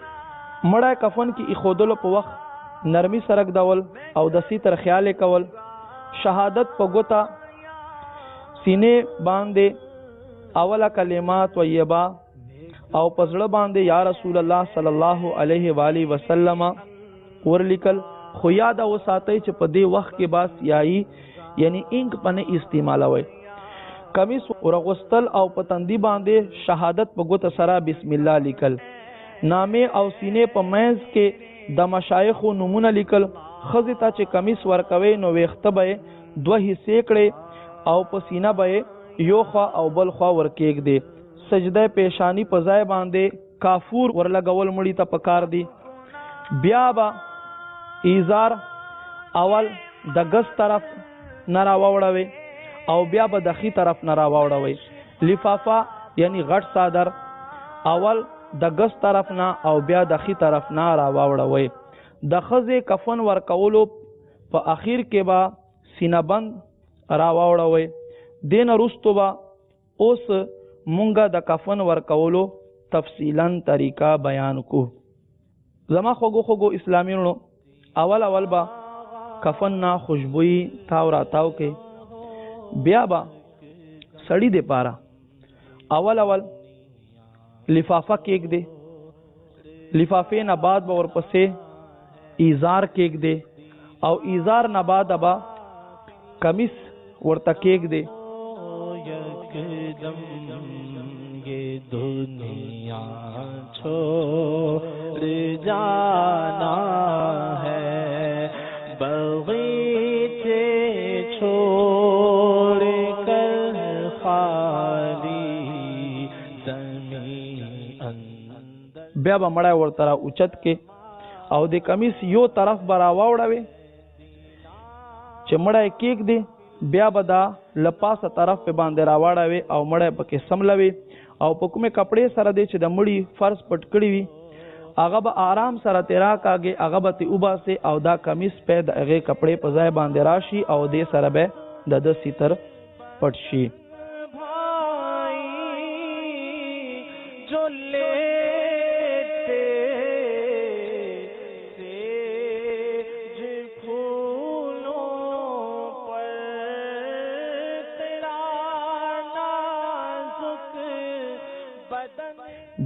مړی کفن کې ایښودلو په وخت نرمي سره ږدول او د سیتر خیال کول. شهادت په ګوته سینې باندې اوله کلمات طیبه او پزړه باندې یا رسول الله صلی الله علیه و آله وسلم ورلیکل. خو یاد وساتئ چې په دې وخت کې باس یایي یعنی انک پنه استعمالوي. کمیس ورغوستل او په تندي باندې شهادت په ګوته سره بسم الله لیکل. نامه او سینې په منځ کې د مشایخو نمونه لیکل. ښځې ته چې کمیس ورکوي نو ویښته به 2 حصې کړي او په سینه به یو خوا او بل خوا ورکېږدي. سجده پیشانی په ځای باندې کافور ورلګول مړي ته پکار دي. بیا به ایزار اول د ګس طرف نه راوړوي او بیا به د ښي طرف نه راوړوي. لفافه یعنی غټ صادر اول د ګس طرف نه او بیا د ښي طرف نه راوړوي. د ښځې کفن ورکولو په اخیر کې به سینه بند راوړوي. دین وروسته به اوس مونږه د کفن ورکولو تفصیلا طریقه بیان کو. زما خوګو اسلامینو اول به کفن نه خوشبوئی تاو راتاو کې. بیا به سړی د پاره اول لفافه کېږ دی. لفافې نه بعد به ورپسې ایزار کېږ دی او ایزار نه بعد با کمیس ورته کېږدې. یکدم یہ دنیا چھوڑ جانا ہے بغیچے چھوڑ کر خالی زمین اندر. بیا به مړی ورته را اوچت کې او د کمیس یو طرف به را واوړوې چې مړی کېږدې، بیا به دا له پاسه طرف په باندې را واړوې او مړی پکې سملوې او په کومې کپړې سره دی چې د مړي فرض پټ کړي وي هغه به آرام سره ترې راکاږې، هغه به ترې وباسې او دا کمیس پې د هغې کپړې په ځای باندې راشي او دې سره به د ده ستر پټ شي.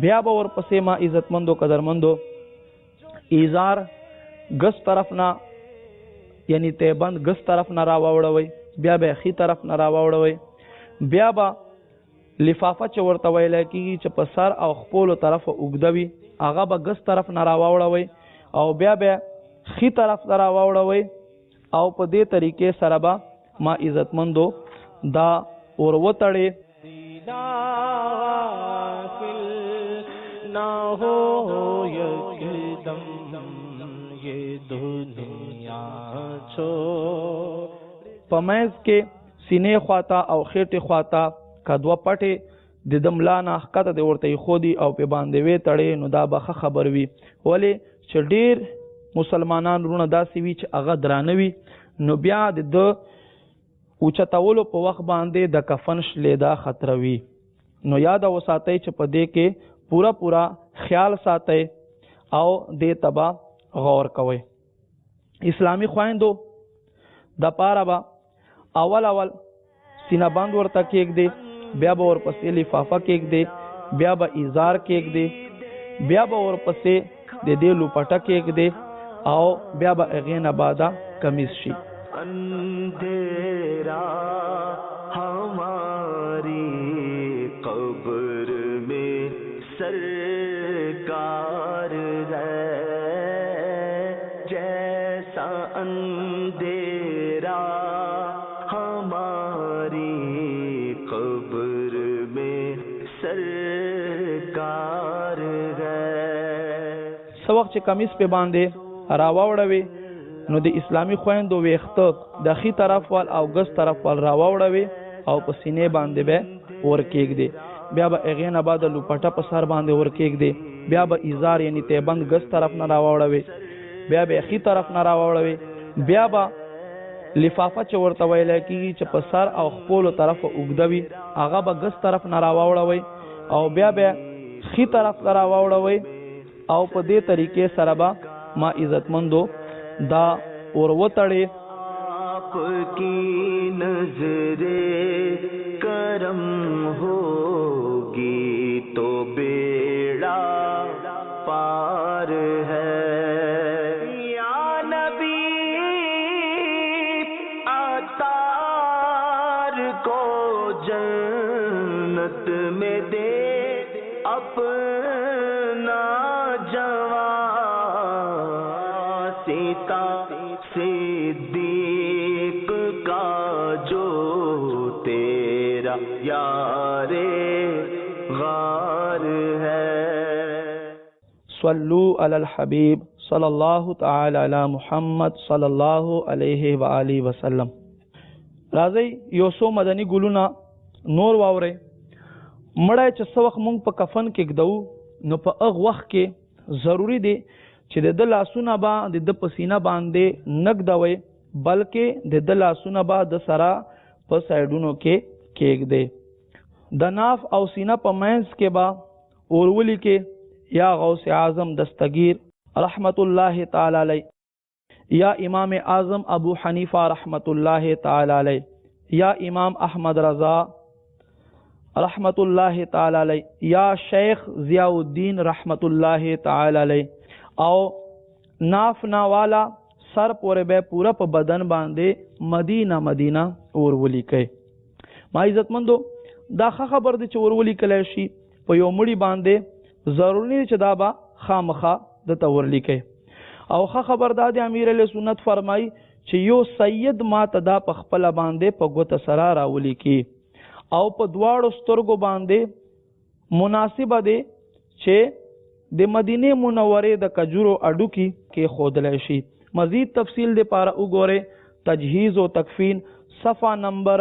بیا به ورپسې ما عزتمندو قدرمندو ایزار ګس طرف نه یعنی تیبند ګس طرف نه را واوړوئ، بیا به ښي طرف نه را واوړوئ، بیا به لفافه چې ورته ویلی کېږي چې په سر او خپلو طرفه اوږده وي هغه به ګس طرف نه را واوړوئ او بیا به ښي طرف ته را واوړوئ او په دې طریقې سره به ما عزتمندو دا ور وتړې. نہ ہو یکدم یہ دنیا چھوڑ. په منځ کې سینې خواته او خېټې خواته که دوه پټې د ده ملا نه ښکته د ورته ایښودي او پې باندې وې تړې نو دا به ښه خبر وي. ولې چې ډېر مسلمانان وروڼه داسې وي چې هغه درانه وي نو بیا د ده اوچتولو په وخت باندې د کفن شلیدا خطروي. نو یاد وساتئ چې په دې کې پورا خیال ساتئ او دې ته به غور کوئ. اسلامي خویندو د پاره به اول سینه بند ورته کېږدې، بیا به ورپسې لفافه کېږدې، بیا به ایزار کېږدې، بیا به ورپسې د دې لوپټه کېږدې او بیا به هغې نه بعده کمیز شي. اندھیرا ہماری قبر میں سرکار ہے جیسا اندھیرا ہماری قبر میں سرکار ہے. څه وخت چې کمیس پې باندې راواوړوې نو د اسلامي خویندو ویښته د ښي طرف وال او ګس طرف وال راواوړوې او په سینې باندې به ور کېږدې، بیا به هغې نه بعد لوپټه په سر باندې ور کېږدې، بیا به ایزار یعنې تیبند ګس طرف نه راواوړوې، بیا به ښي طرف نه راواوړوې، بیا به لفافه چې ورته ویلی کېږي چې په سر او خپلو طرفه اوږده وي هغه به ګس طرف نه راواوړوئ او بیا به ښي طرف ته راواوړوئ او په دې طریقې سره به ما عزتمندو دا ور وتړې. آپ کی نظر کرم ہوگی تو بیڑا پار ہے. یا نبی عطار کو جنت میں دے اپنا جوان سیتا صدیق کا جو تیرا یار غار ہے. صلو علی الحبیب صلی اللہ تعالی علی محمد صلی اللہ علیہ وآلہ وسلم. راځئ یو څو مدني ګلونه نور واورئ. مړی چې څه وخت مونږ په کفن کې ږدو نو په هغه وخت کې ضروري دی چې د ده لاسونه به د ده په سینه باندې نه ږدوئ بلکې د ده لاسونه به د سره په سایډونو کې کېږدئ. د ناف او سینه په منځ کې به اور ولیکئ یا غوث اعظم دستگیر رحمت الله تعالی علیہ، یا امام اعظم ابو حنیفہ رحمت اللہ تعالی علیہ، یا امام احمد رضا رحمت اللہ تعالی علیہ، یا شیخ ضیاء الدین رحمت اللہ تعالی علیہ. او ناف ناوالا سر پورې به پورا په بدن باندې مدینه اور ولیکي. ما عزتمندو دا خبر دی چې اور ولیکلی شي په یو مړي باندې ضروري دی چې دا به خامخا د تور لیکي. او خبر دا دی امیر علیه سنت فرمای چې یو سید ما ته دا په خپل باندې په ګوته سره راولي کی او په دواړو سترګو باندې مناسبه دی چې د مدینه منورې د کجورو اډو کې خودلی شي. مزید تفصیل دی پاره وګوره تجهیز و تکفین صفحه نمبر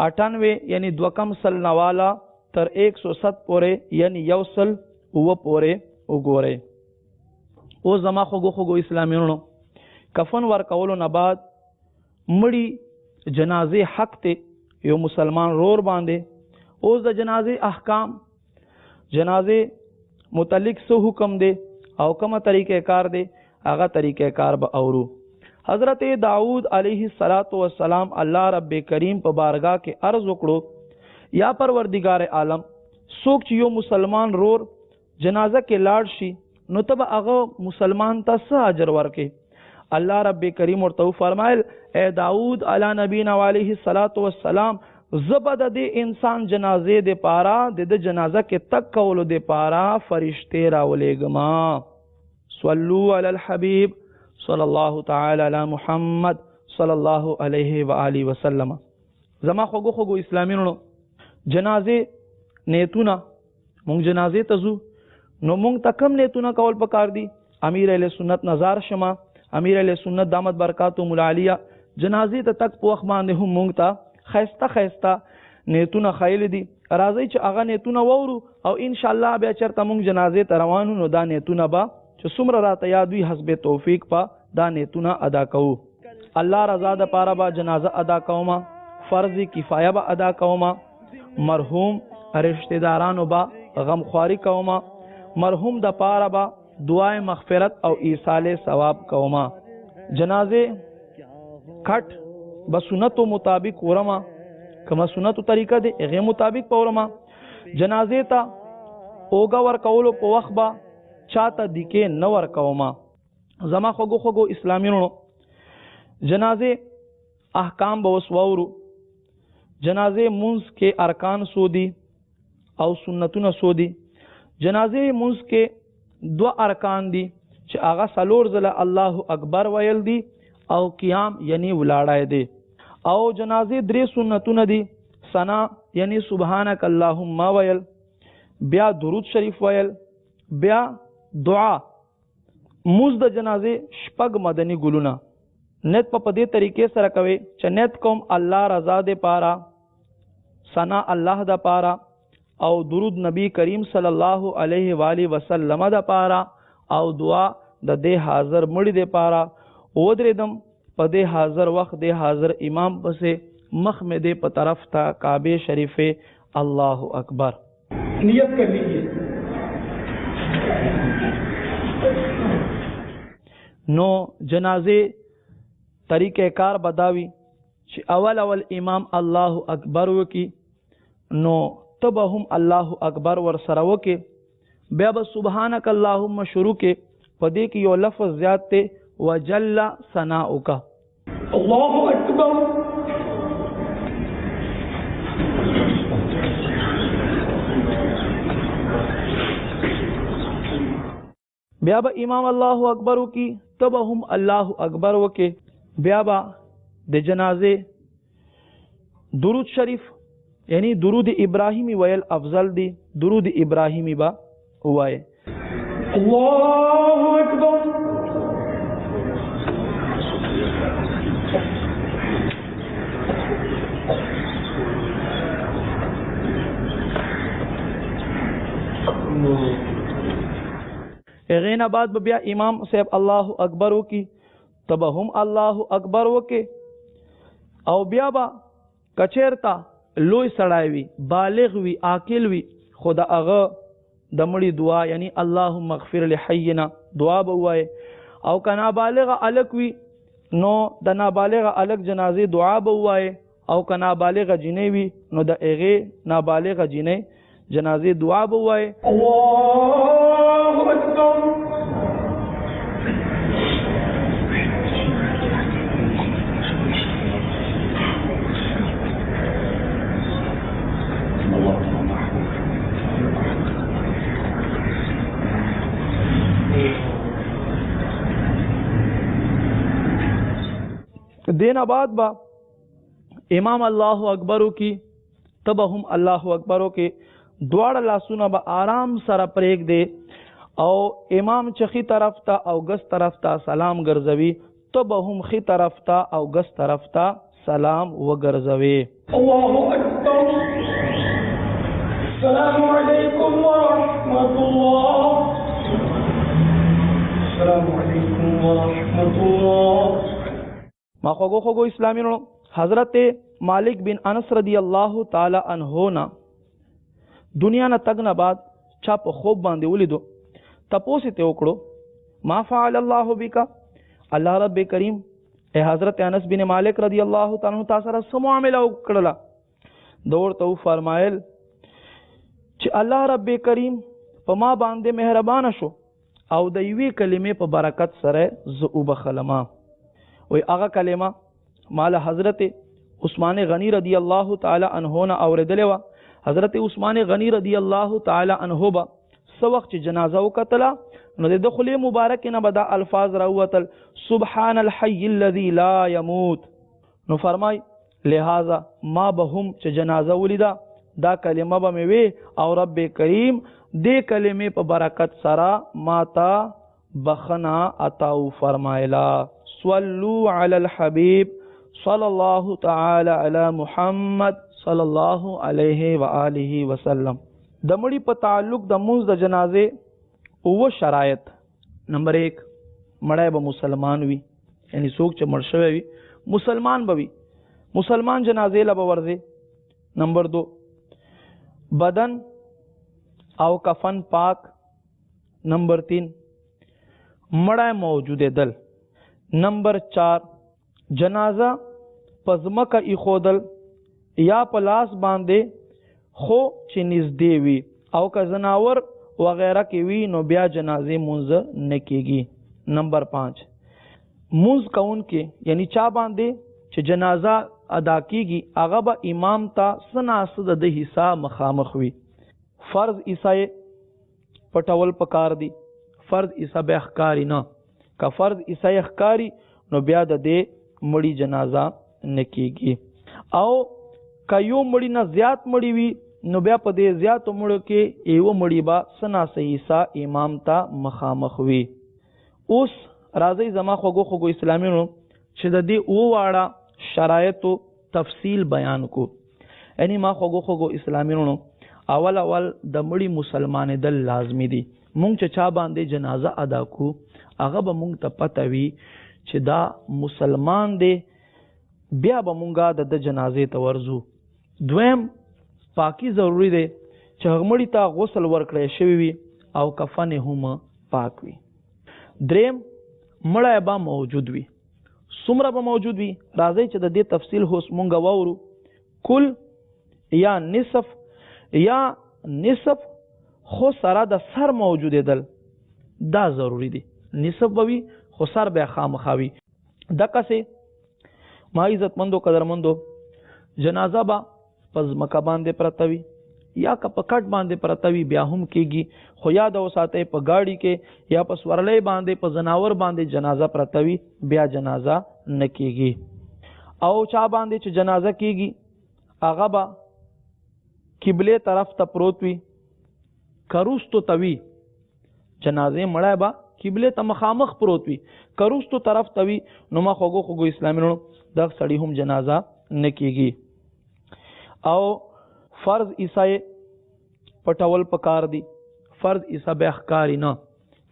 98 یعنی دوکم سل نوالا تر 107 پورې یعنی یو سل و پورې وګوره. او زما خوګو اسلامیونو کفن ورکولو نه بعد مړی جنازه حق ته یو مسلمان رور باندې اوس د جنازه احکام جنازه متعلق سو حکم دی او کومه طریقې کار دی هغه طریقې کار به اورو. حضرت داؤد علیه السلام الله رب کریم په بارگاہ کې عرض وکړو یا پروردگار عالم څوک چې یو مسلمان رور جنازه کې لاړ شي نو تب هغه مسلمان ته څه اجر ورکړي. الله رب کریم ورته فرمایل اے داؤد علی نبینا علیه السلام زبد د انسان جنازه د پارا د جنازه کې تک کولو د پارا فرشته راولېګما. صلو علی الحبیب صلی الله تعالی علی محمد صلی الله علیه و آله وسلم. زما خوګو اسلامیونو جنازه نیتونه مونږ جنازه ته ځو نو مونږ ته کم نیتونه کول پکار دي. امیر اهل سنت نظر شمه امیر اهل سنت دامت برکاتهم العالیه جنازه ته تک په وخت باندې هم مونږ ته خیسته نیتونه خایل دي. راځي چې هغه نیتونه وورو او ان شاء الله بیا چرته مونږ جنازه ته روانو نو دا نیتونه به چې څومره راته یاد وي حسب توفیق په دا نیتونه ادا کوو. الله رضا د پاره به جنازه ادا کوما فرض کفایه به ادا کوما مرحوم رشتہ دارانو به غمخواری کوما مرحوم د پاره به دعای مغفرت او ایصال ثواب کوما. جنازه کټ بسنتو مطابق ورما کما سنتو طریقه دی هغه مطابق پورما. جنازه ته اوګه ور کولو په وخت با چاته دکې نه ور کوما. زما خوګو اسلامیونو جنازه احکام به وسوورو. جنازه منځ کې ارکان سودی او سنتونه سودی. جنازه منځ کې دو ارکان دي چې هغه څلور ځله الله اکبر ویل دي او قیام یعنی ولاړای دي. او جنازه درې سنتونه دي ثنا یعنی سبحانك اللهم ویل بیا درود شریف ویل بیا دعا. موږ د جنازه شپږ مدني ګلونه نیت په دې طریقې سره کوي چې نیت کوم الله رضا دې پارا ثنا الله د پارا او درود نبی کریم صلی الله علیه و آله وسلم د پارا او دعا د دې حاضر مړي د پارا او درېدم په دې حاضر وخت د حاضر امام پسې مخ میں دې په طرف تا کعبه شریفه الله اکبر نیت کر لیجیے. نو جنازه طریقہ کار بداوی چې اول امام الله اکبر وکي نو تب هم الله اکبر ور سره وکي بیا به سبحانك اللهم شروع کې پدې کې یو لفظ زیات ته وجل ثناؤک الله اکبر. بیا به امام الله اکبر وکي تب هم الله اکبر وکي بیا به د جنازه درود شریف یعنی درود ابراهیمی ویل افضل دی. درود ابراهیمی با وای الله اکبر. اغین بعد بیا امام صاحب الله اکبر وکي تب هم الله اکبر وکي او بیا با کچیرتا لوی سړای وي بالغ وي عاقل وي خدا هغه د مړي دعا یعنی اللهم اغفر لحینا دعا به وای او کنا بالغ الک وي نو د نابالغ الک جنازه دعا به وای او کنا بالغ جنې وي نو د هغه نابالغ جنې جنازه دعا به وای الله اکبر. دین بعد با امام الله اکبرو کی تب هم الله اکبرو کې دواړه لاسونه به آرام سره پریک دی او امام چخی طرف ته او ګس طرف ته سلام ګرځوي تب هم خی طرف ته او ګس طرف ته سلام وګرځوي. الله اکبر. السلام علیکم ورحمۃ اللہ. السلام علیکم ورحمۃ اللہ. ما خوږو اسلامي نو حضرت مالک بن انس رضی الله تعالی عنہ نا دنیا نه تګ نه بعد چا په خوب باندې ولیدو تپوس ته وکړو ما فعل الله بک الله رب کریم اے حضرت انس بن مالک رضی الله تعالی عنہ تاسو سره سم معاملہ وکړه دور ته فرمایل چې الله رب کریم په ما باندې مهربان شو او د یوې کلمې په برکت سره ز وبخلما وی هغه کلمه مال حضرت عثمان غنی رضی الله تعالی عنہ نه اوریدلې و. حضرت عثمان غنی رضی الله تعالی عنہ با سو وخت جنازه وکتلا نو د دخول مبارک نه بدا الفاظ راوتل سبحان الحي الذي لا يموت. نو فرمای لہذا ما بهم چې جنازه ولیدا دا کلمه به مې وی او رب کریم دې کلمې په برکت سره ماتا بخنا عطاو فرمایلا. صلوا علی الحبیب صلی الله تعالی علی محمد صلی الله علیه و آله وسلم. د مړي په تعلق د مونږ د جنازه او شرایط. نمبر 1 مړی به مسلمان وي یعنی څوک چې مړ شوی وي مسلمان به وي مسلمان جنازه له به ورځي. نمبر 2 بدن او کفن پاک. نمبر 3 مړی موجود دل. نمبر 4 جنازه پزمکه ایخودل یا پلاس باندې خو چې نږدې وي او که زناور وغیرہ کې وي نو بیا جنازه مونږ نه کېږي. نمبر 5 مونږ کون کې یعنی چا باندې چې جنازه ادا کېږي هغه به امام ته سناسد د حصہ مخامخ وي. فرض عیسای پټول پکار دي فرض عیسا به اخکاری نه که فرض عیسای اخکاری نو بیا د دې مړی جنازه نکېږي. او که یو مړی نه زیات مړی وي نو بیا په دې زیاتو مړو کې یو مړی با سنا صحیحا امام ته مخامخ وي. اوس راځي زما خوږو اسلامینو چې د دې او واړه شرایطو تفصیل بیان کو. یعنی ما خوږو اسلامینو اول د مړی مسلمان دل لازمی دي. مونږ چې چا باندې جنازه ادا کو هغه به مونږ ته پته وي چې دا مسلمان دی بیا به مونږه د جنازې ته ورځو. دویم پاکی ضروری دی چې هغه مړي ته غسل ورکړی شوی وي او کفن هم پاک وي. دریم مړی به موجود وي. څومره به موجود وي راځئ چې د دې تفصیل هوس مونږ واورو. کل یا نصف خو سره د سر موجود دل دا ضروری دی. نصف به وي خو سر به خامخاوي. دغه سه ما عزت مندو قدرمندو جنازه با پز مکه باندې پرتوي یا که په کټ باندې پرتوي بیا هم کېږي. خو یاد اوساته په گاڑی کې یا په سورلې باندې په زناور باندې جنازه پرتوي بیا جنازه نه کېږي. او چا باندې چې جنازه کېږي هغه با قبله طرف ته پروت وي کروستو توي جنازه مړای با قبله ته مخامخ پروت وي کروستو طرف توي نو ما خوږو اسلامینو د سړی هم جنازه نه کېږي. او فرض عیسای پټول پکار دي فرض عیسا به اخکاری نه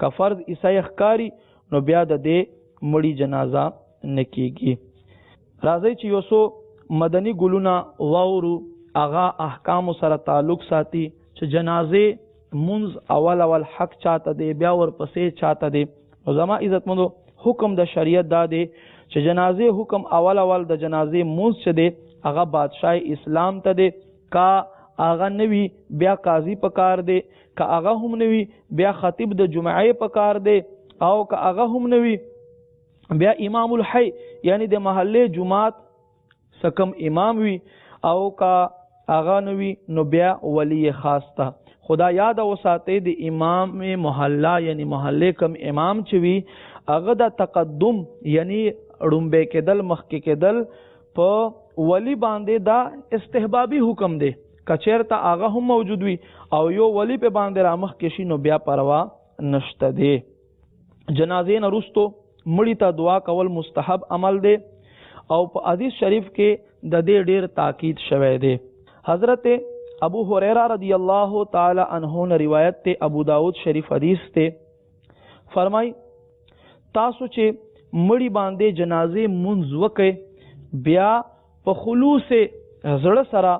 که فرض عیسای اخکاری نو بیا د دې مړی جنازه نه کېږي. راځي چې یو څو مدني ګلونه واورو اغا احکام سره تعلق ساتي چې جنازه منز اول حق چاته دی بیا ورپسې چاته دی. زما عزت مندو حکم د شریعت دا دی چې جنازه حکم اول د جنازه منز چه دی هغه بادشاہ اسلام ته دی. کا هغه نوی بیا قاضی پکار دی که هغه هم نوی بیا خطیب د جمعې پکار دی او که هغه هم نوی بیا امام الحی یعنی د محله جماعت سکم امام وی او که هغه نوی نو بیا ولی خاص ته. خدا یاد اوساته د امام محله یعنی محله کم امام چوي هغه د تقدم یعنی ړومبه کېدل مخکې کېدل په ولی باندې دا استحبابي حکم دی. کچیرته هغه هم موجود وي او یو ولی په باندې را مخکې شي نو بیا پروا نشته دی. جنازې نه وروستو مړي ته دعا کول مستحب عمل دی او په حدیث شریف کې د دې ډیر تاکید شوی دی. حضرت ابو هریره رضی الله تعالی عنہ نے روایت ته ابو داود شریف حدیث ته فرمای تاسو چې مړي باندې جنازې منځ وکئ بیا په خلوص زړه سره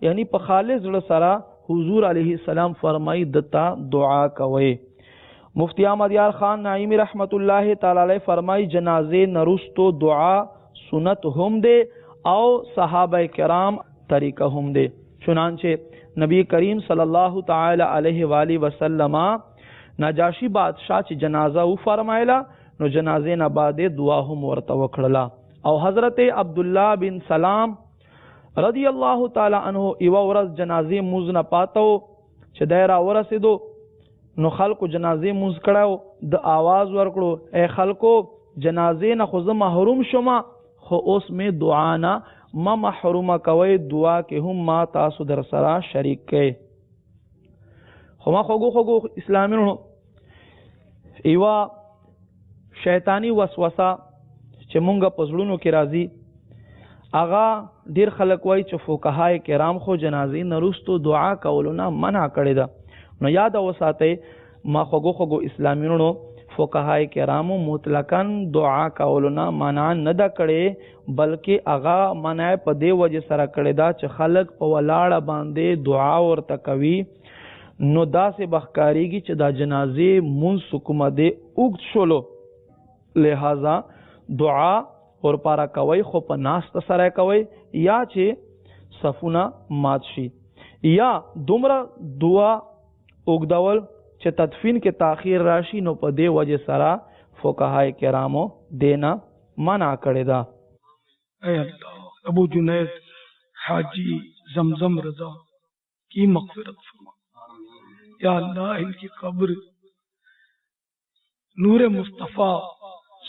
یعنی په خالص زړه سره حضور علیه السلام فرمای دتا دعا کوي. مفتی احمد یار خان نعیمی رحمت الله تعالی علیہ فرمای جنازې نرستو دعا سنت هم دے او صحابہ کرام طریقہ هم دے. چنانچہ نبی کریم صلی اللہ تعالی علیہ وآلہ وسلم نجاشی بادشاہ چی جنازہ او فرمائلا نو جنازے نه بعد دعا هم ورته وکړه. او حضرت عبداللہ بن سلام رضی اللہ تعالی عنہ ایو ورځ جنازې موز نه پاتو چې دایره ورسېدو نو خلکو جنازې موز کړو د आवाज ورکړو اے خلکو جنازې نه خو زه محروم شوم خو اوس می دعا نه ما محروم کوي دعا کې هم ما تاسو در سره شریک کړئ. خو ما خوګو اسلامینو ایوا شیطانی وسوسه چې مونږه پزړونو کې راځي اغا ډیر خلک وای چې فقهای کرام خو جنازې نرستو دعا کولونه منع کړی ده. نو یاد وساتئ ما خوګو اسلامینو فقهای کرامو مطلقاً دعا کولونه منع نه ده کړي بلکې اغا منع په دې وجه سره کړی دا چې خلک په ولاړه باندې دعا ورته کوي نو داسې بخکاریږي چې دا جنازې مونږ کومه دې اوږد شولو لہذا دعا ور پارا کوي خو په ناست سره کوي یا چې صفونه مات شي یا دومره دعا اوږدول چې تدفین کې تاخیر راشي نو په دې وجه سره فقهای کرامو دینا منع کړی دا. اے اللہ ابو جنید حاجی زمزم رضا کی مغفرت فرما. یا اللہ ان کی قبر نور مصطفیٰ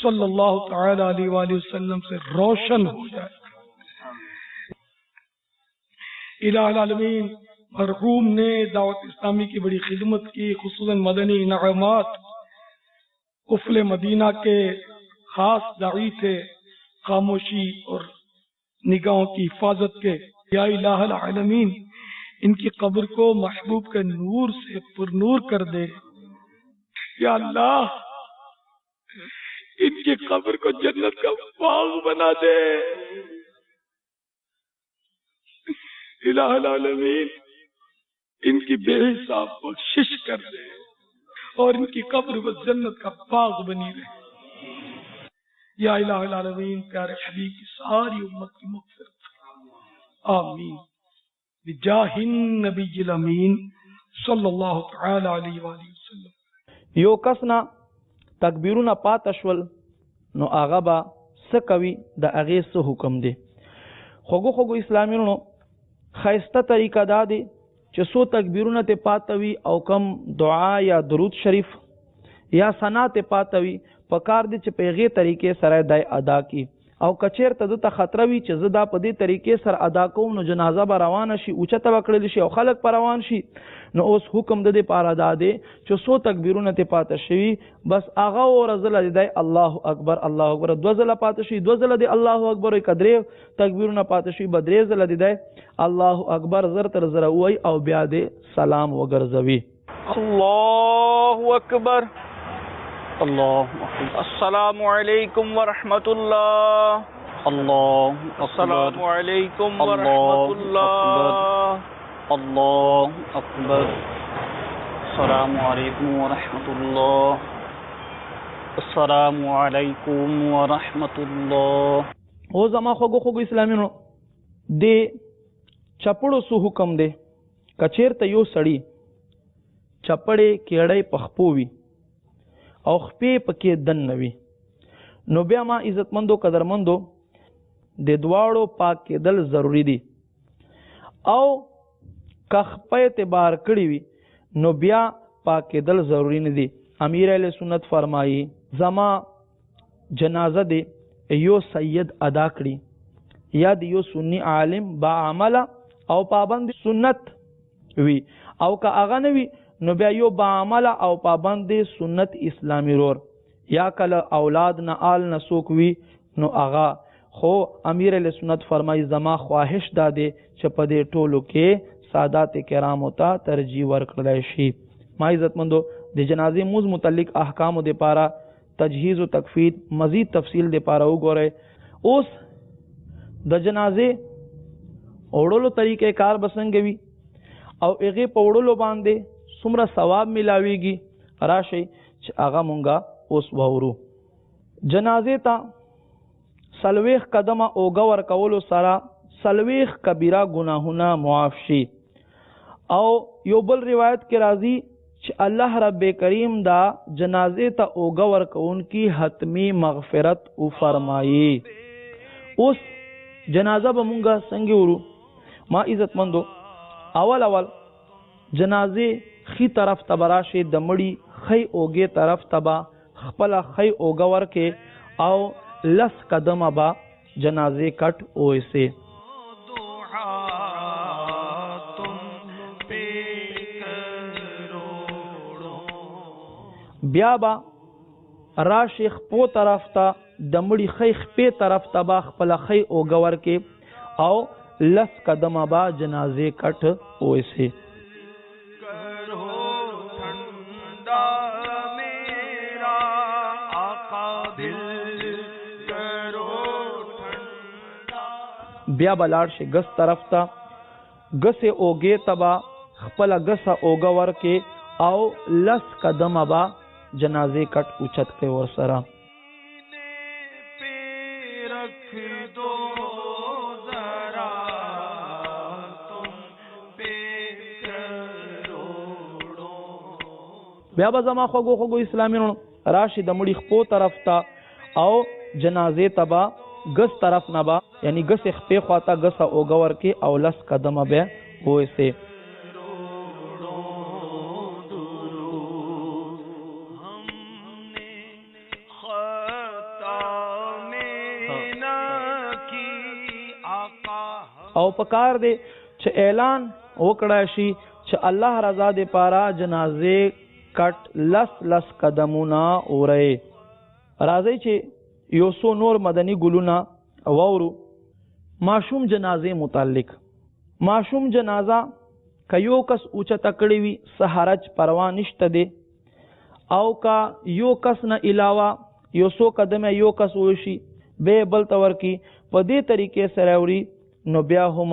صلی اللہ تعالی علیہ وآلہ وسلم سے روشن ہو جائے. الہ العالمین مرحوم نے دعوت اسلامی کی بڑی خدمت کی خصوصاً مدنی انعامات قفل مدینہ کے خاص داعی تھے خاموشی اور نگاہوں کی حفاظت کے. یا الہ العالمین ان کی قبر کو محبوب کے نور سے پر نور کر دے. یا اللہ ان کی قبر کو جنت کا باغ بنا دے. الہ العالمین ان کی بے حساب بخشش کر دے اور ان کی قبر و جنت کا باغ بنی رہے. یا الہ العالمین پیارے حبیب کی ساری امت کی مغفرت آمین بجاہ النبی الامین صلی اللہ تعالی علیہ وآلہ وسلم. یو کسنا تکبیرونه پات شول نو هغه با څه کوي د هغې څه حکم دی. خوږو اسلامینو خیسته طریقه دا دی چې څو تکبیرونه ته پاته وي او کم دعا یا درود شریف یا ثنا ته پاته وي پکار دی چې په هغې طریقې سره دی ادا کی او کچیرته دته خطر وي چې زه دا په دې طریقې سره ادا کوم نو جنازه به روانه شي اوچته به کړلی شي او خلک به روان شي نو اوس حکم د دې پاره دا دی چې څو تکبیرونه ته پاته شوي بس هغه ورځله دی الله اکبر الله اکبر دوه ځله پاته شي دوه ځله دی الله اکبر وایي که درې تکبیرونه پاته شي به درې ځله دی الله اکبر زر تر زره وایي او بیا دی سلام وګرځوي. الله اکبر اللہ السلام علیکم ورحمۃ اللہ اللہ السلام علیکم ورحمۃ اللہ اللہ اکبر السلام علیکم ورحمۃ اللہ السلام علیکم ورحمۃ اللہ. او زما خوږو اسلامینو دې چپړو سو حکم دی کچیرته یو سړی چپړې کېړی پخپوي او خپې پکې دن نوي نو بیا ما عزتمندو قدرمندو د دواړو پاک کېدل ضروری دي او که خپې اعتبار کړی وي نو بیا پاک کېدل ضروری نه دي. امیر اهل سنت فرمایي زما جنازه دی یو سید ادا کړي یا د یو سنی عالم با عمل او پابند سنت وي او که هغه نه وي نو بیا یو با عمل او پابند سنت اسلامی رور یا کله اولاد نه آل نه څوک وي نو هغه خو امیر علیہ سنت فرمای زما خواهش داده چې په دې ټولو کې سادات کرامو ته ترجیح ورکړل شي. ما عزتمندو د جنازې موز متعلق احکام د پاره تجهیز او تکفین مزید تفصیل د پاره وګورئ. اوس د جنازې اوړلو طریقې کار بسنګ وي او هغه په وړلو باندې څومره ثواب ملاويږي راشي چې هغه مونږه اوس وورو. جنازې ته سلويخ قدمه اوګه ورکولو سره سلويخ کبیره گناهونه معاف شي. او یو بل روایت کې راځي چې الله رب کریم دا جنازې ته اوګه ورکون کی حتمی مغفرت او فرمایي. اوس جنازه به مونږه څنګه ورو؟ ما عزتمندو اول جنازې خي طرف ته براشه د مړی خي اوګه طرف ته با خپل خي اوګه ورکه او لس قدمه با جنازې کټ اوسه. بیا با راشیخ پو طرف ته د مړي خیخ په طرف ته با خپل خی او گور کې او لس قدمه با جنازې کټ اوسه. بیا بلاړ شي ګس طرف ته ګسه اوګه تبا خپل ګسه اوګه ور کې او لس قدمه با جنازې کټ اوچت کې ور سره. بیا به زما خوږو اسلامینو راشي د مړي خپو طرف ته او جنازې تبا ګس طرف نه با یعنی ګس خپې خواته ګس اوګه ور کې او لس قدمه به وېسه. او پکار دی چې اعلان وکړای شي چې الله رضا دې پارا جنازې کټ لس قدمونه اوري. راځي چې یو سو نور مدني ګلونه وورو. معشوم جنازې متعلق معشوم جنازه که یو کس اوچه تکړی وي سحرج پروا نشته دی او کا یو کس نه علاوه یو سو قدمه یو کس وشي به بل تور کی په دې طریقې سره اوري نو بیا هم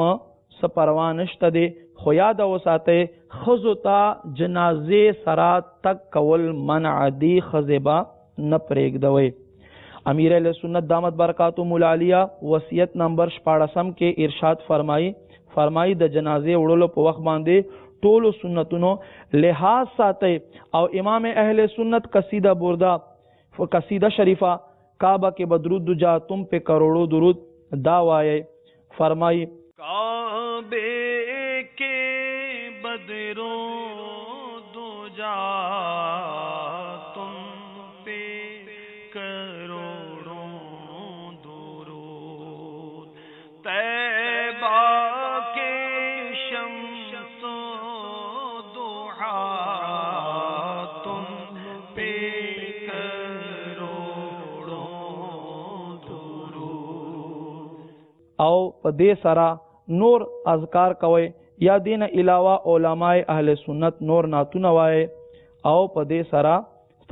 سپروا نشته دی. خو یاد وساته خزو ته جنازې سره تک کول منع دی خزبا نه پرېږدوي. امیر علیہ سنت دامت برکاتهم العالیہ وصیت نمبر 14 کې ارشاد فرمایي د جنازې وړلو په وخت باندې ټولو سنتونو لحاظ ساتي او امام اهل سنت قصیدہ بردا قصیدہ شریفہ کعبہ کے بدرود جا تم پہ کروڑوں درود دا وائے. فرمائی کعبے کے بدروں دو جا تم پہ کروڑوں درود طیبہ کے شمس و ضحا تم پہ کروڑوں درود. او په دې سره نور اذکار کوي یا دین علاوه علماء اهل سنت نور ناتونه وای او په دې سره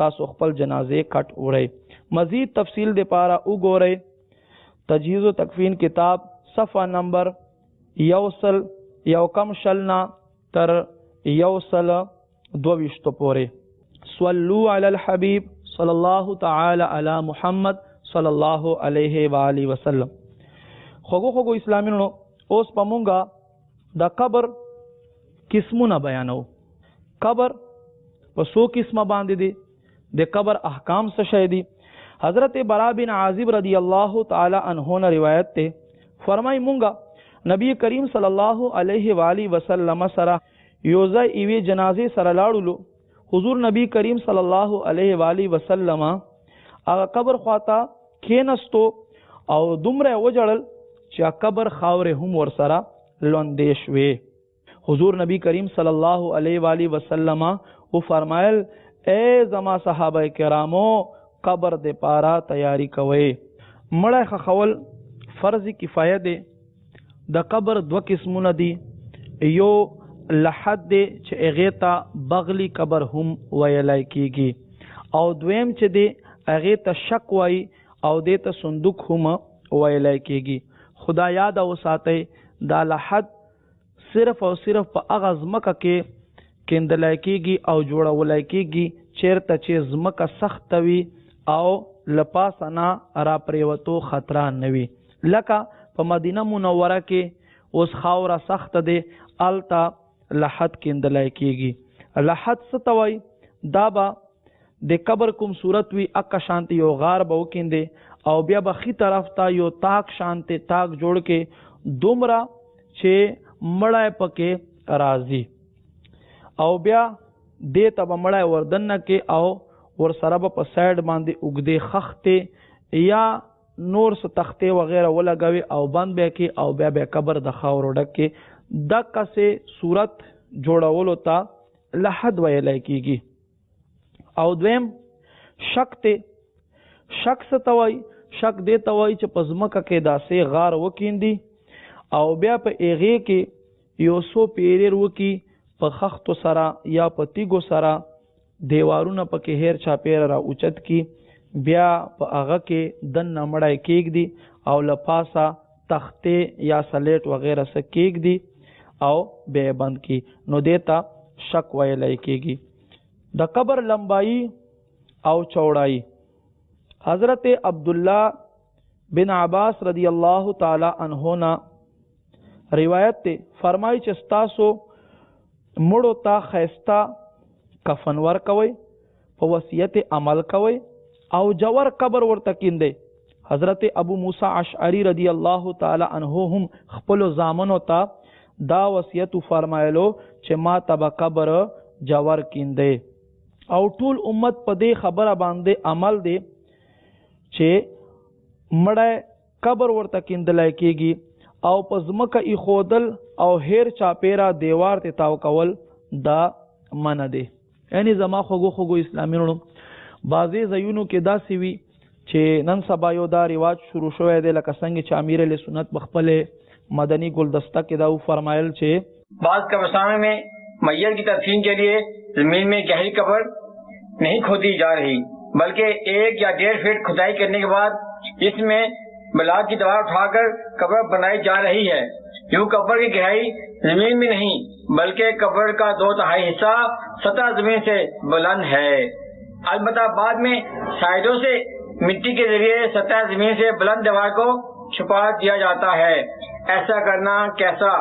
تاسو خپل جنازې کټ وړئ. مزید تفصیل د پاره وګورئ تجهیز و تکفین کتاب صفحه نمبر 1 تر 122 پورې. صلوا علی الحبیب صلی الله تعالی علی محمد صلی الله علیه و آله وسلم. خوږو اسلامینو اوس په مونږه د قبر قسمونه بیانو. قبر په څو قسمه باندې دي د قبر احکام څه شي دي. حضرت برا بن عازب رضی الله تعالی عنہ نے روایت ته فرمای مونږه نبی کریم صلی الله علیه و آله وسلم سره یوزه ایوی جنازه سره لاړو. حضور نبی کریم صلی الله علیه و آله وسلم هغه قبر خواته کینستو او دومره وجړل چې قبر خاورې هم ورسره لوندې شوې. حضور نبی کریم صلی الله علیه و آله وسلم او فرمایل اے زما صحابه کرامو قبر د پارا تیاری کوي. مړی خول فرض کفایه دی. د قبر دو قسمونه دي، یو لحد دی چې هغې ته بغلی قبر هم ویلی کیږي، او دویم چې دی هغې ته شک وایي او دې ته صندوق هم ویلی کیږي. خدا یاد وساتئ دا لحد صرف او صرف په هغه ځمکه کې کیندلی کیږي او جوړولی کیږي چیرته چې ځمکه سخته وي او له پاسه نه راپرېوتو خطره نه وي. لکه په مدینه منوره کې اوس خاوره سخته دی، هلته لحد کیندلی کیږي. لحد څه ته وایي؟ دا به د قبر کوم صورت وي اکه شانتي یو غار به وکیندې او بیا به ښي طرف ته یو تاک شانتي تاک جوړ کې دومره چې مړی پکې راځي او بیا دې ته به مړی وردننه کې او ورسره به په سایډ باندې اوږدې خښتې یا نور څه تختې وغیره ولګوي او بند به کې او بیا به قبر د خاورو ډک کې دقسې صورت جوړولو ته لحد ویلی کېږي. او دویم شک ته. شک څه ته وایي؟ شک دې ته وایي چې په ځمکه کې داسې غار وکیندي او بیا په هغې کې یو څو پیریر وکي په خښتو سره یا په تیږو سره دیوارونه پکې هیر چاپیره را اوچت کی، بیا په هغه کې دننه مړی کېږدي او له پاسه تختې یا سلیټ وغیره څه کېږدي او بیا یې بند کی. نو دې ته شک ویلی کېږي. د قبر لمبایي او چوڑائی. حضرت عبداللہ بن عباس رضی اللہ تعالی عنہ نا روایت تے فرمائی چې ستاسو مړو ته ښایسته کفن ورکوئ، په وصیت عمل کوئ او جوور قبر ورته کیندئ. حضرت ابو موسی اشعری رضی اللہ تعالی عنہ هم خپلو زامنو ته دا وصیت فرمایلو چې ما ته به قبر جوور کیندئ. او ټول امت په دې خبره باندې عمل دی چې مړی قبر ورته کیندلی کېږي او په ځمکه ایښودل او هیر چاپیره دیوار ته تاو کول دا منع دی. یعنی زما خوږو خوږو اسلامي وروڼو، بعضې ځایونو کې داسې وي چې نن سبا یو دا رواج شروع شوی دی لکه څنګه چې امیر علیه سنت په خپلې مدنی گلدسته کې دا فرمایل چې بعض قبرستانوں میں میت کی تدفین کے لیے زمین میں گہری قبر نہیں کھودی جا رہی، بلکہ 1 یا 1.5 فٹ کھدائی کرنے کے بعد اس میں بلاک کی دیوار اٹھا کر قبر بنائی جا رہی ہے. یوں قبر کی گہرائی زمین میں نہیں بلکہ قبر کا 2/3 حصہ سطح زمین سے بلند ہے. البتہ بعد میں سائڈوں سے مٹی کے ذریعے سطح زمین سے بلند دیوار کو چھپا دیا جاتا ہے. ایسا کرنا کیسا؟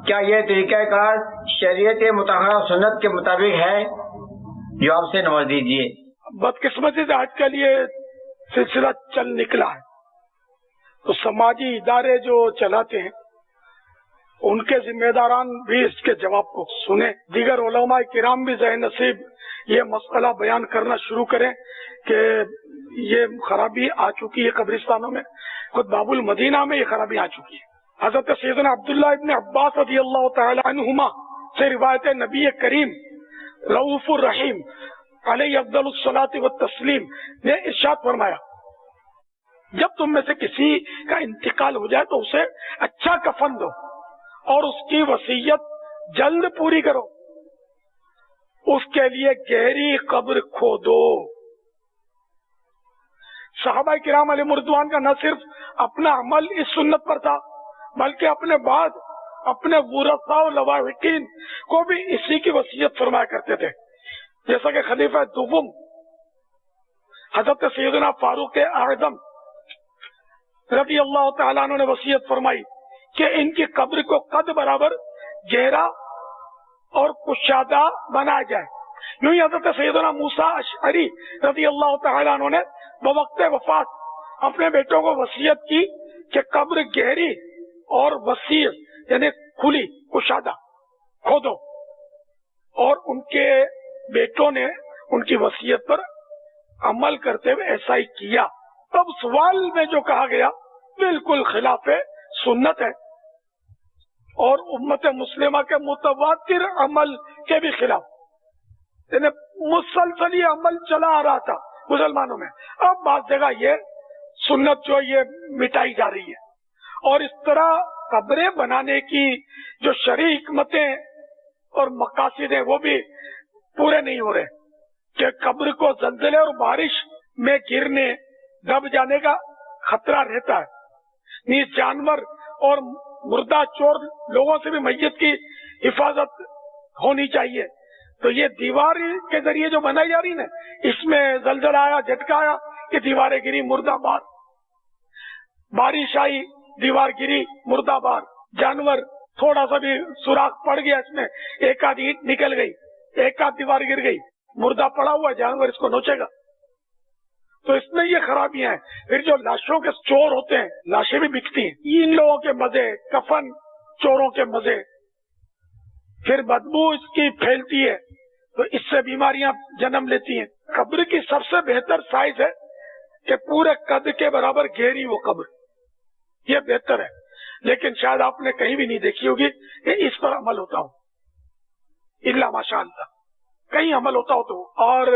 کیا یہ طریقہ کار شریعت مطہرہ سنت کے مطابق ہے؟ جواب سے نواز دیجیے. बदकिस्मती से आजकल ये सिलसिला चल निकला है, तो समाजी इदारे जो चलाते हैं उनके जिम्मेदारान भी इसके जवाब को सुने. दीगर उलमा किराम भी ज़े नसीब ये मसला बयान करना शुरू करें कि ये खराबी आ चुकी है कब्रिस्तानों में. खुद बाबुल मदीना में ये खराबी आ चुकी है. हजरत सैयदना अब्दुल्लाह इब्न अब्बास रज़ी अल्लाह तआला अन्हुमा से रिवायत है, नबी करीम रऊफुर रहीम अलैहि अफ़ज़लुस सलाति व तस्लीम ने इरशाद फरमाया, जब तुम में से किसी का इंतकाल हो जाए तो उसे अच्छा कफन दो और उसकी वसीयत जल्द पूरी करो, उसके लिए गहरी कब्र खोदो. सहाबा किराम अलैहिमुर्रिज़वान का न सिर्फ अपना अमल इस सुन्नत पर था बल्कि अपने बाद अपने वुरसा और लवाहिकीन को भी इसी की वसीयत फरमाया करते थे. जैसा कि खलीफा दुवम हजरत सैयदना फारूक आज़म रज़ी अल्लाह तआला अन्हु ने वसीयत फरमाई कि इनकी कब्र को कद बराबर गहरा और कुशादा बनाया जाए. यूं ही हजरत सैयदना मूसा अशअरी रज़ी अल्लाह तआला अन्हु ने बवक्त वफात अपने बेटों को वसीयत की कि कब्र गहरी और वसी यानी खुली कुशादा खोदो, और उनके बेटों ने उनकी वसीयत पर अमल करते हुए ऐसा ही किया. तब सवाल में जो कहा गया بالکل خلاف سنت ہے اور امت مسلمہ کے متواتر عمل کے بھی خلاف. یعنی مسلسل یہ عمل چلا آ رہا تھا مسلمانوں میں. اب بعض جگہ یہ سنت جو یہ مٹائی جا رہی ہے اور اس طرح قبریں بنانے کی جو شرعی حکمتیں اور مقاصد ہیں وہ بھی پورے نہیں ہو رہے کہ قبر کو زلزلے اور بارش میں گرنے دب جانے کا خطرہ رہتا ہے. نیز جانور اور مردہ چور لوگوں سے بھی میت کی حفاظت ہونی چاہیے. تو یہ دیوار کے ذریعے جو بنائی جا رہی نا اس میں زلزلہ آیا جھٹکا آیا کہ دیواریں گری مردہ بار, بارش آئی دیوار گری مردہ بار, جانور تھوڑا سا بھی سوراخ پڑ گیا اس میں ایک آدھ اینٹ نکل گئی ایک آدھ دیوار گر گئی مردہ پڑا ہوا جانور اس کو نوچے گا. تو اس میں یہ خرابیاں ہیں. پھر جو لاشوں کے چور ہوتے ہیں لاشیں بھی بکتی ہیں, ان لوگوں کے مزے, کفن چوروں کے مزے, پھر بدبو اس کی پھیلتی ہے تو اس سے بیماریاں جنم لیتی ہیں. قبر کی سب سے بہتر سائز ہے کہ پورے قد کے برابر گہری وہ قبر, یہ بہتر ہے. لیکن شاید آپ نے کہیں بھی نہیں دیکھی ہوگی کہ اس پر عمل ہوتا ہو, الا ماشاء اللہ کہیں عمل ہوتا ہو تو. اور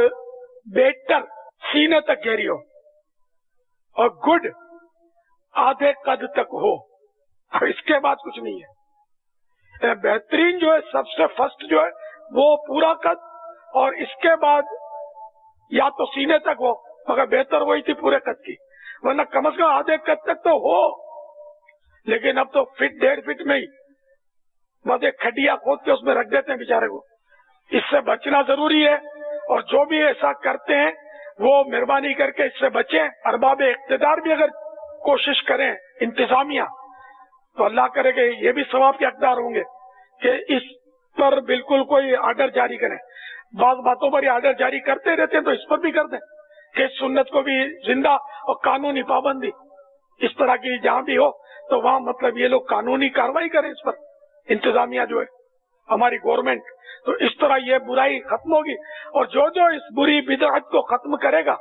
بہتر سینے تک گہری ہو اور گڈ آدھے قد تک ہو, اور اس کے بعد کچھ نہیں ہے. بہترین جو ہے سب سے فرسٹ جو ہے وہ پورا قد, اور اس کے بعد یا تو سینے تک ہو, مگر بہتر وہی تھی پورے قد کی, ورنہ کم از کم آدھے قد تک تو ہو. لیکن اب تو فٹ 1.5 فٹ میں ہی بس ایک کھڈیا کھود کے اس میں رکھ دیتے ہیں بیچارے کو. اس سے بچنا ضروری ہے, اور جو بھی ایسا کرتے ہیں وہ مہربانی کر کے اس سے بچیں. ارباب اقتدار بھی اگر کوشش کریں, انتظامیہ, تو اللہ کرے کہ یہ بھی ثواب کے حقدار ہوں گے کہ اس پر بالکل کوئی آرڈر جاری کریں. بعض باتوں پر یہ آرڈر جاری کرتے رہتے ہیں تو اس پر بھی کر دیں کہ سنت کو بھی زندہ اور قانونی پابندی اس طرح کی جہاں بھی ہو تو وہاں مطلب یہ لوگ قانونی کاروائی کریں اس پر, انتظامیہ جو ہے ہماری گورنمنٹ. تو اس طرح یہ برائی ختم ہوگی, اور جو اس بری بدعت کو ختم کرے گا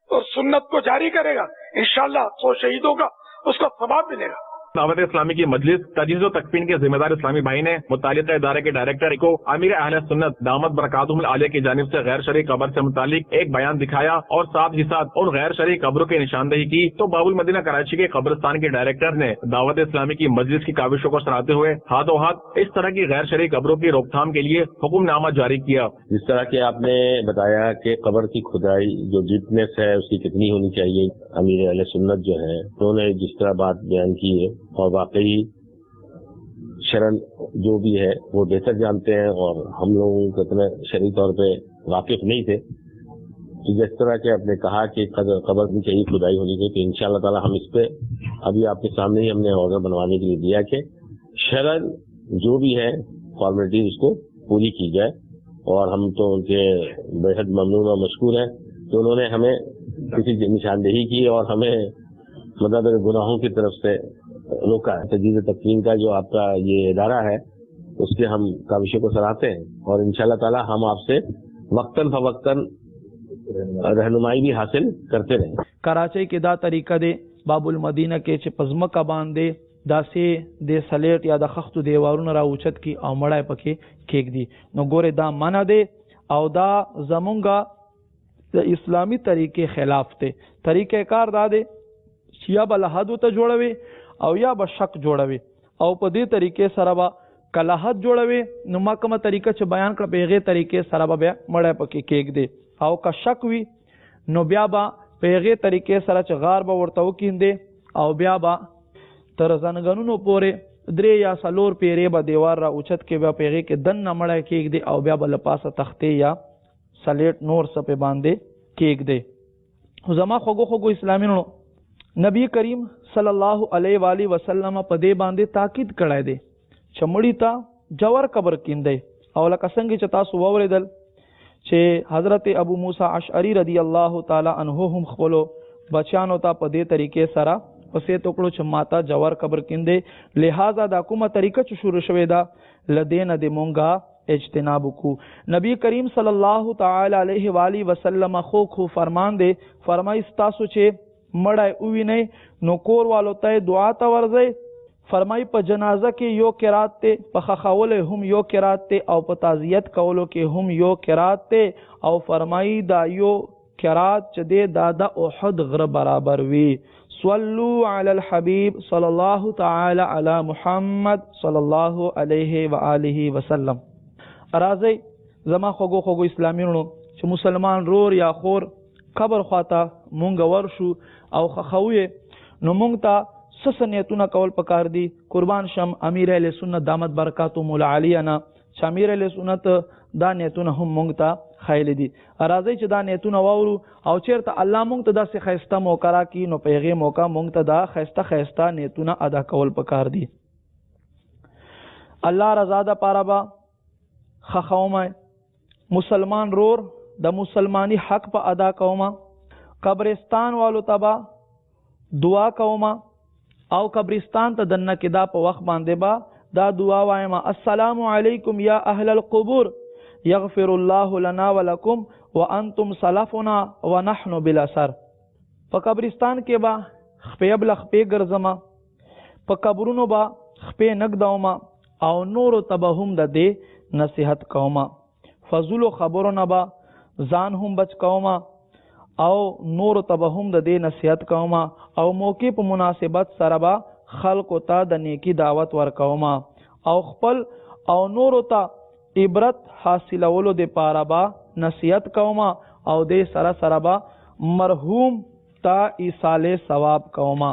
اور سنت کو جاری کرے گا انشاءاللہ 100 شہیدوں کا اس کو ثواب ملے گا. دعوت اسلامی کی مجلس تجویز و تکفین کے ذمہ دار اسلامی بھائی نے متعلقہ ادارے کے ڈائریکٹر کو امیر اہل سنت دامت برکاتہم العالیہ کی جانب سے غیر شرعی قبر سے متعلق ایک بیان دکھایا اور ساتھ ہی ساتھ ان غیر شرعی قبروں کی نشاندہی کی. تو باب المدینہ کراچی کے قبرستان کے ڈائریکٹر نے دعوت اسلامی کی مجلس کی کاوشوں کو سراہتے ہوئے ہاتھوں ہاتھ اس طرح کی غیر شرعی قبروں کی روک تھام کے لیے حکم نامہ جاری کیا. جس طرح کہ آپ نے بتایا کہ قبر کی کھدائی جو ڈیپنیس ہے اس کی کتنی ہونی چاہیے, امیر اہل سنت جو ہے انہوں نے جس طرح بات بیان کی ہے اور واقعی شرن جو بھی ہے وہ بہتر جانتے ہیں اور ہم لوگوں کو اتنے شرعی طور پہ واقف نہیں تھے. تو جس طرح کہ آپ نے کہا کہ قبر میں چاہیے کھدائی ہونی چاہیے, تو انشاءاللہ تعالی ہم اس پہ ابھی آپ کے سامنے ہی ہم نے آرڈر بنوانے کے لیے دیا کہ شرن جو بھی ہے فارمیلٹی اس کو پوری کی جائے, اور ہم تو ان کے بے حد ممنون اور مشکور ہیں کہ انہوں نے ہمیں کسی نشاندہی کی اور ہمیں مطلب گناہوں کی طرف سے روکا ہے. تجویز تکفین کا جو آپ کا یہ ادارہ ہے اس کے ہم کاوشوں کو سراہتے ہیں, اور انشاءاللہ تعالی ہم آپ سے وقتاً فوقتاً رہنمائی بھی حاصل کرتے رہیں. کراچی کے دا طریقہ دے باب المدینہ کے چ پزمکا باندے دا سے دے سلیٹ یا د خخت دیوارون را اوچت کی او مړای پکې کېک دی. نو ګوره دا منع دی او دا زمونږ د اسلامی طریقې خلاف دی. طریقہ کار دا دی چې یا به لحد ته جوړوي او یا به شک جوړوي, او په دې طریقې سره به که لحد جوړوي نو ما کومه طریقه چې بیان کړه په هغې طریقې سره به بیا مړی پکې کېږدي, او که شک وي نو بیا به په هغې طریقې سره چې غار به ورته وکیندي او بیا به تر زنګنونو پورې 3 یا 4 پیرې به دیوار را اوچت کې بیا په هغې کې دننه مړی کېږدي او بیا به له پاسه تختې یا سلیټ نور څه پې باندې کېږدي. زما خوږو خوږو اسلامینو, نبی کریم صلی اللہ علیہ وآلہ وسلم په دې باندې تاکید کړی دی چې مړي ته جوور قبر کیندئ, او لکه څنګه چې تاسو واورېدل چې حضرت ابو موسی اشعری رضی الله تعالی عنہ هم خپلو بچیانو ته په دې طریقې سره پسې توکړو چې ماته جوور قبر کیندئ, لہذا دا کومه طریقه چې شروع شوې ده لدین د مونږه اجتناب کو. نبی کریم صلی اللہ تعالی علیہ وآلہ وسلم خو فرمان دے, فرمائی ستاسو چې مړی ووینئ نو کور والو ته دعا ته ورځئ. فرمای په جنازه کې یو قرات ته، په خخول هم یو قرات ته، او په تعزیت کولو کې هم یو قرات ته. او فرمای دا یو قرات چې دی دا د احد غره برابر وي. صلو علی الحبیب صلی الله تعالی علی محمد صلی الله علیه و آله وسلم. راځي زما خوږو اسلامینو چې مسلمان رور یا خور قبر خواته مونږ ورشو او خخوي نو مونږ ته سسنیتونه کول پکار دي. قربان شم امیر اهل سنت دامت برکاتهم العالینا چې امیر اهل سنت دا نیتونه هم مونږ ته خایل دي. راځي چې دا نیتونه واورو او چیرته الله مونږ ته داسې خیسته موقع راکړي نو په هغې موقع مونږ ته دا خیسته نیتونه ادا کول پکار دي. الله رضا ده پاره به خخومه مسلمان رور د مسلمانی حق په ادا کوما. قبرستان والو تبا دعا کوما او قبرستان ته دنه کې دا په وخت باندې با دا دعا وایم السلام علیکم یا اهل القبور یغفر الله لنا ولکم وانتم سلفنا ونحن بالاثر. په قبرستان کې با خپې بل خپې ګرځما، په قبرونو با خپې نګداوما او نور تبهم د دې نصیحت کوما. فضل خبرونه با ځان هم بچ کوما او نور تبهم د دې نصیحت کوما او موقع په مناسبت سره با خلق ته د نیکی دعوت ورکوما او خپل او نور ته عبرت حاصلولو د پاره با نصیحت کوما او دې سره سره با مرحوم تا ایصال ثواب کوما.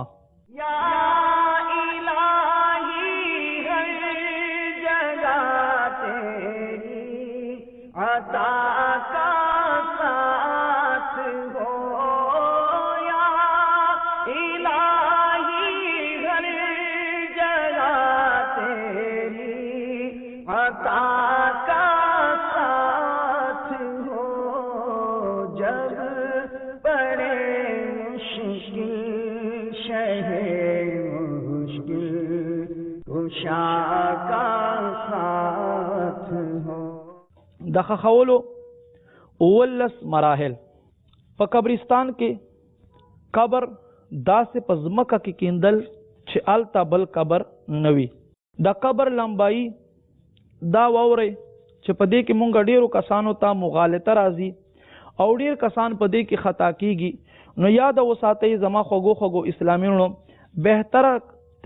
د خخولو اولس مراحل. په قبرستان کې قبر داسې په ځمکه کې کیندل چې الته بل قبر نوي. د قبر لمبایي دا واورئ چې په دې کې مونږ ډیرو کسانو ته مغالطه راځي او ډیر کسان په دې کې خطا کیږي. نو یاد وساتئ زما خوږو اسلامینو بهتره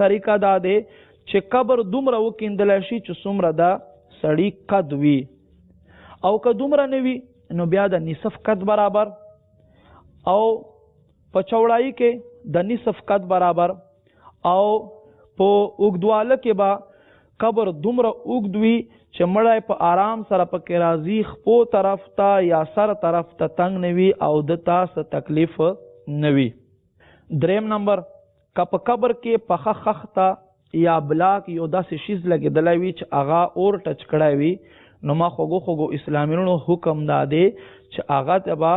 طریقه دا دی چې قبر دومره وکیندل شي چې څومره دا سړی قد وي او که دومره نه وي نو بیا د نصف قد برابر او په چوړایي کې د نصف قد برابر او په اوږدواله کې به قبر دومره اوږد وي چې مړی په آرام سره پکې راځي، خپو طرف ته یا سر طرف ته تنګ نه وي او د تاسو تکلیف نه وي. دریم نمبر که په قبر کې پخه خخته یا بلاک یو داسې شیز لګېدلی وي چې هغه اور ټچ کړی وي نو ما خوږو اسلامینو حکم دا دی چې هغه ته به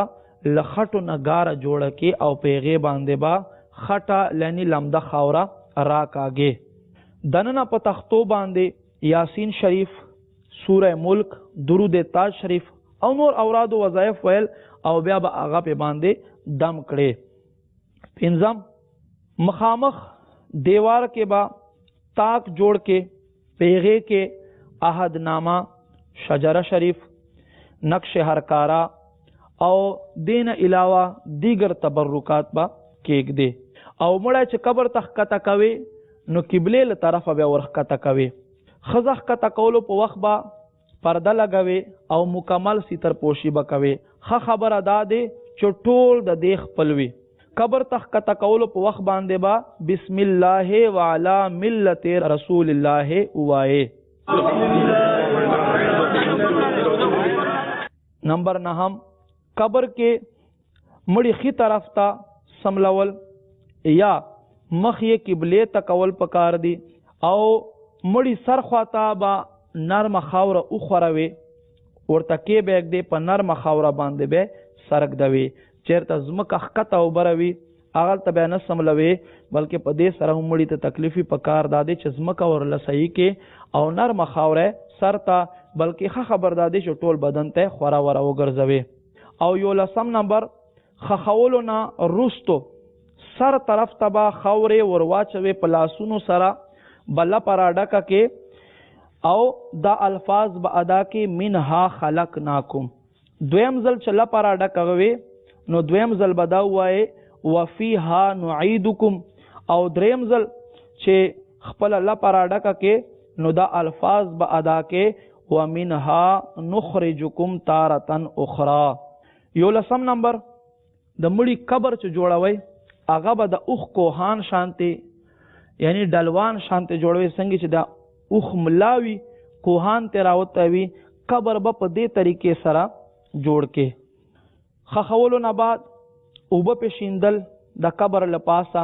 له خټو نه ګاره جوړه کې او په هغې باندې به خټه لنی لمده خاوره راکاږې. دننه په تختو باندې یاسین شریف، سوره ملک، درود تاج شریف او نور اورادو وظایف ویل او بیا به هغه په باندې دم کړي. پنځم مخامخ دیوار کې به تاک جوړ کې پیغه کې عہد نامه، شجره شریف، نقش هرکارا او دین علاوه دیگر تبرکات با کېږدي. او مړی چې قبر ته ښکته کوي نو قبلې له طرفه بیا ورښکته کوي. ښځه ښکته کولو په وخت به پرده لګوي او مکمل ستر پوشي به کوي. ښه خبره دا دی چې ټول د دې خپل وي. قبر ته ښکته کولو په وخت باندې به بسم الله وعلی ملت رسول الله ووایې. نمبر 9 قبر کې مړی خي طرف ته سملول یا مخ یې قبلې ته کول پکار دي او مړی سر خواته به نرمه خاوره وخوروي، ورته کې به ږدي په نرمه خاوره باندې به سرګدوي. چېرته ځمکه ښکته اوبره وي هغلته بیا نه سملوي بلکې په دې سره هم مړي ته تکلیفي پکار دا دی چې ځمکه ورله صحیح کې او نرمه خاوره سر ته بلکې ښه خبر دا دی چې ټول بدن ته خورا وره وګرځوي. او 11 نمبر خخولو نه وروستو سر طرف تبا خورې ورواچوي په لاسونو سره بله پر ډکه کې او دا الفاظ به ادا کې منها خلقناکم. دویم ځل چې لپاره ډکه وي نو دویم ځل به دا ووایې وفیها نعیدکم، او دریم ځل چې خپله لپاره ډکه کې نو دا الفاظ به ادا کې ومنها نخرجکم تارة اخرى. 11 نمبر د مړي قبر چې جوړوي هغه به د اوخ کوهان شانتي یعنی ډلوان شانتي جوړوي، څنګه چې دا اوخ ملاوي کوهان ته راوتوي قبر به په دې طریقې سره جوړ کې. خخولو نه بعد اوبه په شیندل د قبر لپاسه،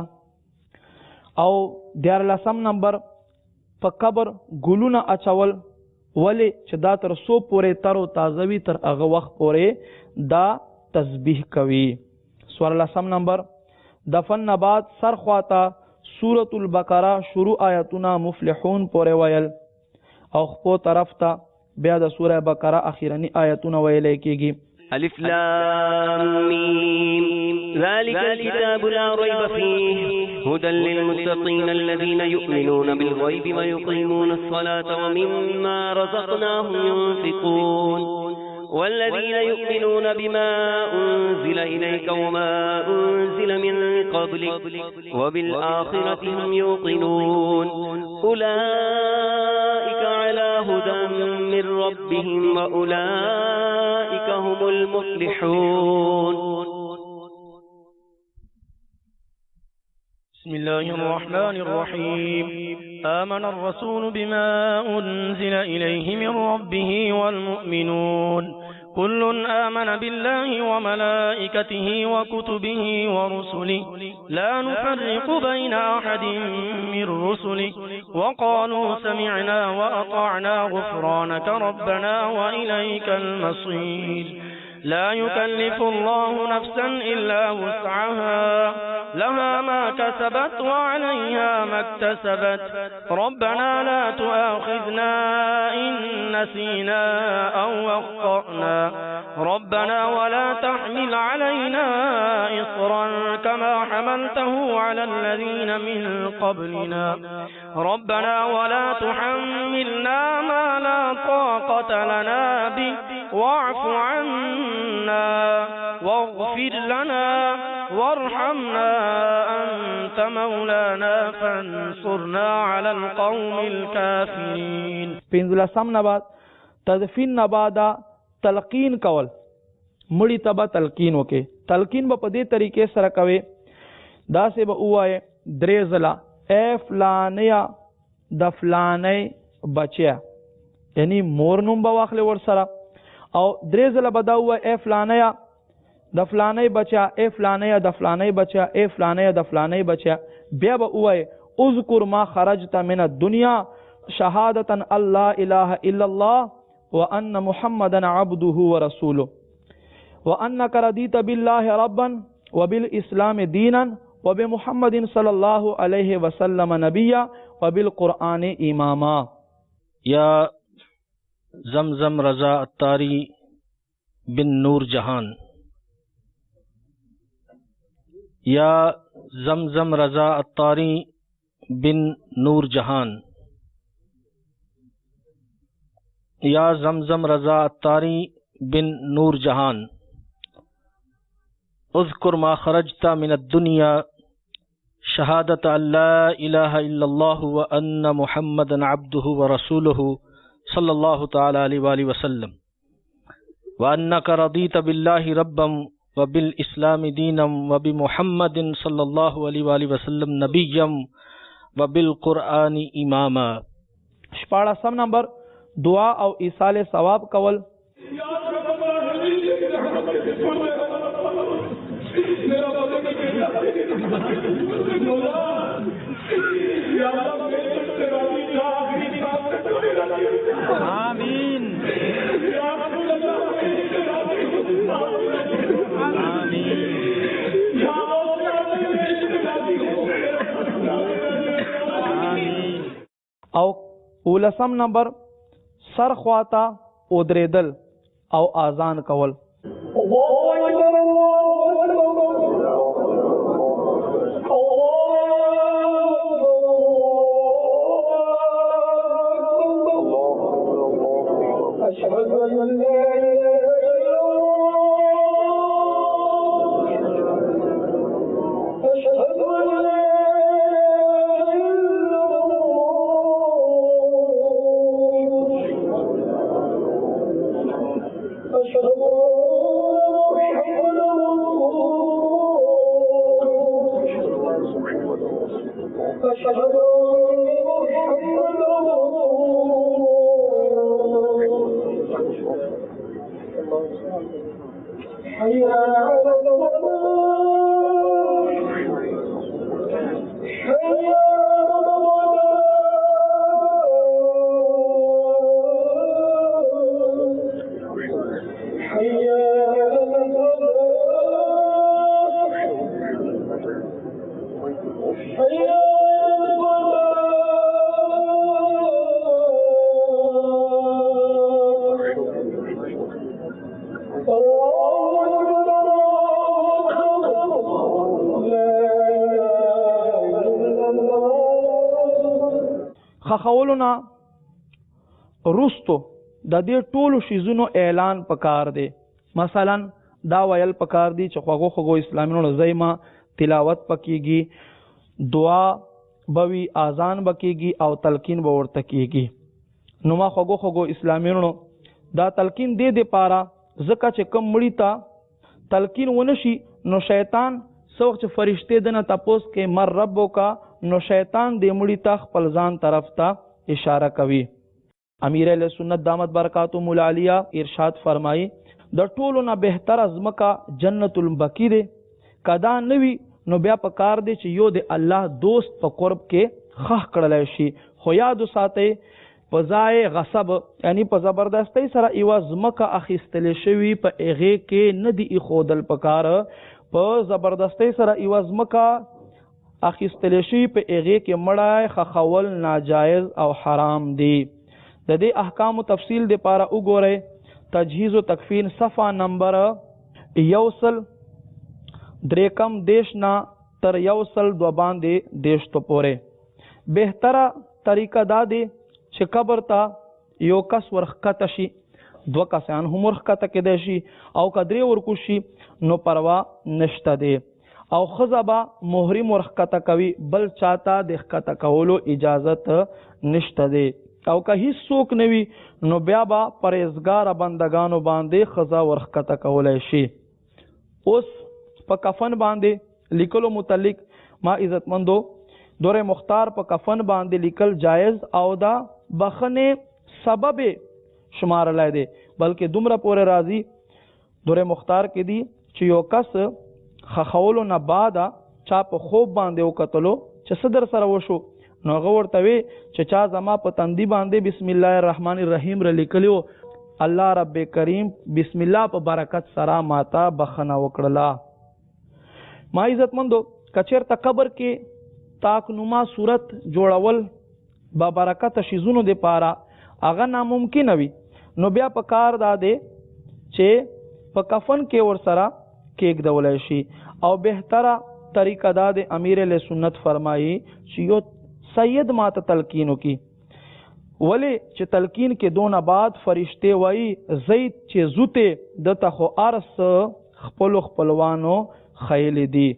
او 14 نمبر په قبر ګلونه اچول، ولی چې دا تر سو پورې تر او تازه وي تر هغه وخت پورې دا تسبیح کوي. 14 نمبر دفن نه بعد سر خواته سورة البقره شروع آیتونه مفلحون پورې ویل او خپو طرف ته بیا د سوره بقره اخیرنی آیتونه ویل کېږي. الف لام میم ذلك الكتاب لا ريب فيه هدى للمتقين الذين يؤمنون بالغيب ويقيمون الصلاة ومما رزقناهم ينفقون والذين يؤمنون بما أنزل إليك وما أنزل من قبلك وبالآخرة هم يوقنون أولئك على هدى من ربهم وأولئك هم المفلحون. بسم الله الرحمن الرحيم. آمن الرسول بما أنزل إليه من ربه والمؤمنون كل آمن بالله وملائكته وكتبه ورسله لا نفرق بين أحد من رسله وقالوا سمعنا وأطعنا غفرانك ربنا وإليك المصير. لا يكلف الله نفسا إلا وسعها لها ما كسبت وعليها ما اكتسبت ربنا لا تؤاخذنا إن نسينا أو أخطأنا ربنا ولا تحمل علينا إصرا كما حملته على الذين من قبلنا ربنا ولا تحملنا ما لا طاقة لنا به واعف عنا واغفر لنا وارحمنا أنت مولانا فانصرنا على القوم الكافرين. 15 نه بعد تدفین نه بعد تلقین کول، مړی ته به تلقین وکي. تلقین به په دې طریقې سره کوي، داسې به ووایې 3 ځله اے فلانیا د فلانی بچیا، یعنی مور نوم به واخلې ورسره، او 3 ځله به دا ووایې اے فلانیا د فلانی بچیا، اے فلانیا د فلانی بچیا، اے فلانیا د فلانی بچیا. بیا به ووایې اذکر ما خرجت من الدنیا شهادة ان لا اله الا الله وان محمدا عبده ورسوله وانك رضيت بالله ربا وبالاسلام دينا وبمحمد صلى الله عليه وسلم نبيا وبالقرآن اماما. یا زمزم رضا اتاری بن نور جہان، یا زمزم رضا اتاری بن نور جہان، یا زمزم رضا اتاری بن نور جہان. اذکر ما خرجت من الدنیا شہادت ان لا الہ الا اللہ وان محمدا عبدہ ورسولہ صلی اللہ تعالی علیہ وآلہ وسلم وانک رضیت باللہ ربا وبالاسلام دینا وبمحمد صلی اللہ علیہ وآلہ وسلم نبیا وبالقرآن اماما. 14 نمبر دعا او ایصال ثواب کول. آمین او 19 نمبر سر خواتا ودریدل او آزان کول. خخولنا رستو د دې ټولو شیزونو اعلان پکار دی. مثلا دا ویل پکار دی چې خوغو خوغو اسلامینو زایما تلاوت پکېږي، دعا بوي، اذان بکېږي او تلقین به ورته کېږي. نو ما خوغو خوغو اسلامینو دا تلقین دې د پاره ځکه چې کم مړی ته تلقین ونشي نو شیطان سوخ چې فرشته دنه تپوس کې مر ربو کا نو شیطان دې مړی ته خپل ځان طرف ته اشاره کوي. امیر اہل سنت دامت برکاتهم العالیہ ارشاد فرمایي د ټولو نه بهتر ازمکا جنت البقیع دی. کدا نوی نو بیا په کار دی چې یو د الله دوست په قرب کې خخ کړلای شي. خو یاد ساتئ په ځای غصب یعنی په زبردستی سره ایوا ازمکا اخیستل شوی په هغه کې نه دی خودل پکار، په زبردستی سره ایوا ازمکا اخیستل شوی په هغه کې مړای خخول ناجایز او حرام دی. د دې احکام تفصیل د پاره وګورئ تجهیز و تکفین صفحه نمبر 1 دیشنا تر 1 باندې دیشتو پورې. بهتره طریقه دا دی چې قبر ته یو کس ورخکته شي، دو کسان هم ورخکته کېدای شي او کدرې ورکو شي نو پروا نشته دی. او خزبا محرم ورخکته کوي، بل چاته د ښکته کولو اجازت نشته دی. او که هیڅ څوک نه وي نو بیا به پرهیزګاره بندگانو باندې خزا ورخکته کولی شي. اوس په کفن باندې لیکلو متعلق ما عزتمندو دور مختار په کفن باندې لیکل جایز او دا بخنه سبب شمارلی دی، بلکې دومره پورې راځي دور مختار کې دی چې یو کس خخولو نه بعد چا په خوب باندې وکتلو چې څه در سره وشو نو هغه ورته وی چې چا زما په تندي باندې بسم الله الرحمن الرحیم را لیکلیو، الله رب کریم بسم الله په برکت سره ماتا بخنه وکړه. ما عزتمندو کچیرته قبر کې تاک نما صورت جوړول با برکت شیزونو د پاره هغه ناممکن وي نو بیا په کار دا دی چې په کفن کې ور سره کېږدولی شي. او بهتره طریقه دا د امیر اہل سنت فرمایي چې یو سید ماته تلقینو کی، ولی چې تلقین کې دون بعد فرشته وای زید چې زوته د تخو ارس خپلوانو خیل دی.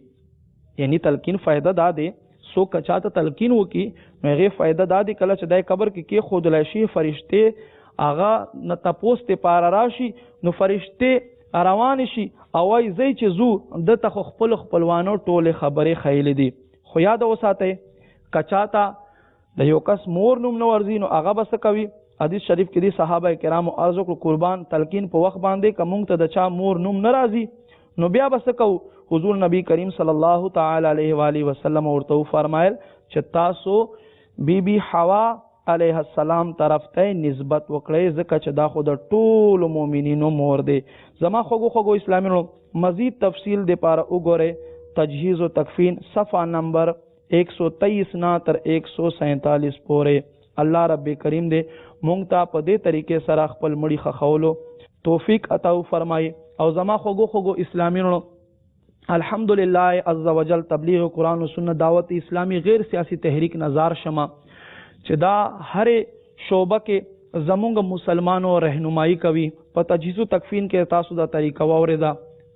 یعنی تلقین فائدہ دا دی سو کچاته تلقین وکي نو هغه فائدہ دا دی کله چې دای قبر کې خودلای شي فرشته اغا نه تپوس ته پار راشي نو فرشته روان شي او وای زید چې زو د تخو خپلوانو ټوله خبره خیل دی. خو یاد وساتئ کچاتا د یو کس مور نوم نو ورزي نو هغه بس کوي. حدیث شریف کې دي صحابه کرامو عرض وکړو قربان تلقین په وخت باندې کوم ته د چا مور نوم ناراضي نو بیا بس کو. حضور نبی کریم صلی الله تعالی علیه و آله وسلم ورته فرمایل چې تاسو بی بی حوا علیه السلام طرف ته نسبت وکړئ ځکه چې دا خو د ټولو مؤمنینو مور دی. زما خوږو اسلامینو مزید تفصیل د پاره وګورئ تجهیز و تکفین صفحه نمبر 123 نا تر 147 پورې. الله رب کریم دې مونږ ته په دې طریقې سره خپل مړي خخولو توفیق عطا فرمایي. او زما خوږو اسلامینو الحمدلله عز وجل تبلیغ قرآن و سنت دعوت اسلامی غیر سیاسی تحریک نظار شمه چې دا هر شعبه کې زمونږ مسلمانو رهنمایي کوي په تجهیز او تکفین کې تاسو دا طریقه واورېده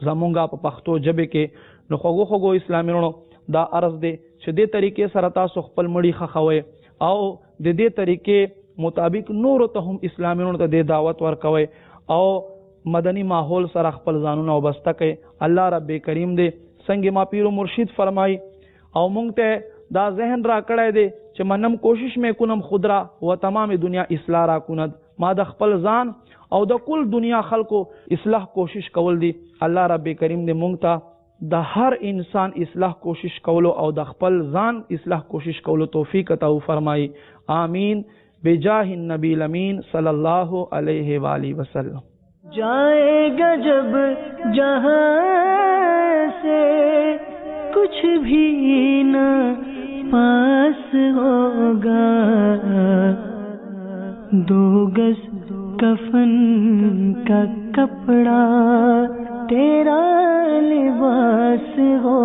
زمونږ په پښتو ژبه کې نو خوږو اسلامي ورونو دا عرض دی چې دې طریقې سره تاسو خپل مړي خښوئ او د دې طریقې مطابق نور ته هم اسلامي ورونو ته د دعوت ورکوئ او مدني ماحول سره خپل ځانونه وابسته کړئ. الله رب کریم دې څنګه ما پیر مرشد فرمای او مونږ ته دا ذهن را کړی دی چې منم کوشش مې کنم خود را و تمام دنیا اصلاح را کند. ما د خپل ځان او د کل دنیا خلکو اصلاح کوشش کول دی. الله رب کریم دې مونږ ته د هر انسان اصلاح کوشش کولو او د خپل ځان اصلاح کوشش کولو توفیق عطا فرمایي. آمین بجاه النبی الامین صلی الله علیہ وآلہ وسلم. جائے گا جب جہاں سے کچھ بھی نہ پاس ہوگا, 2 گز کفن کا کپڑا تیرا لباس ہو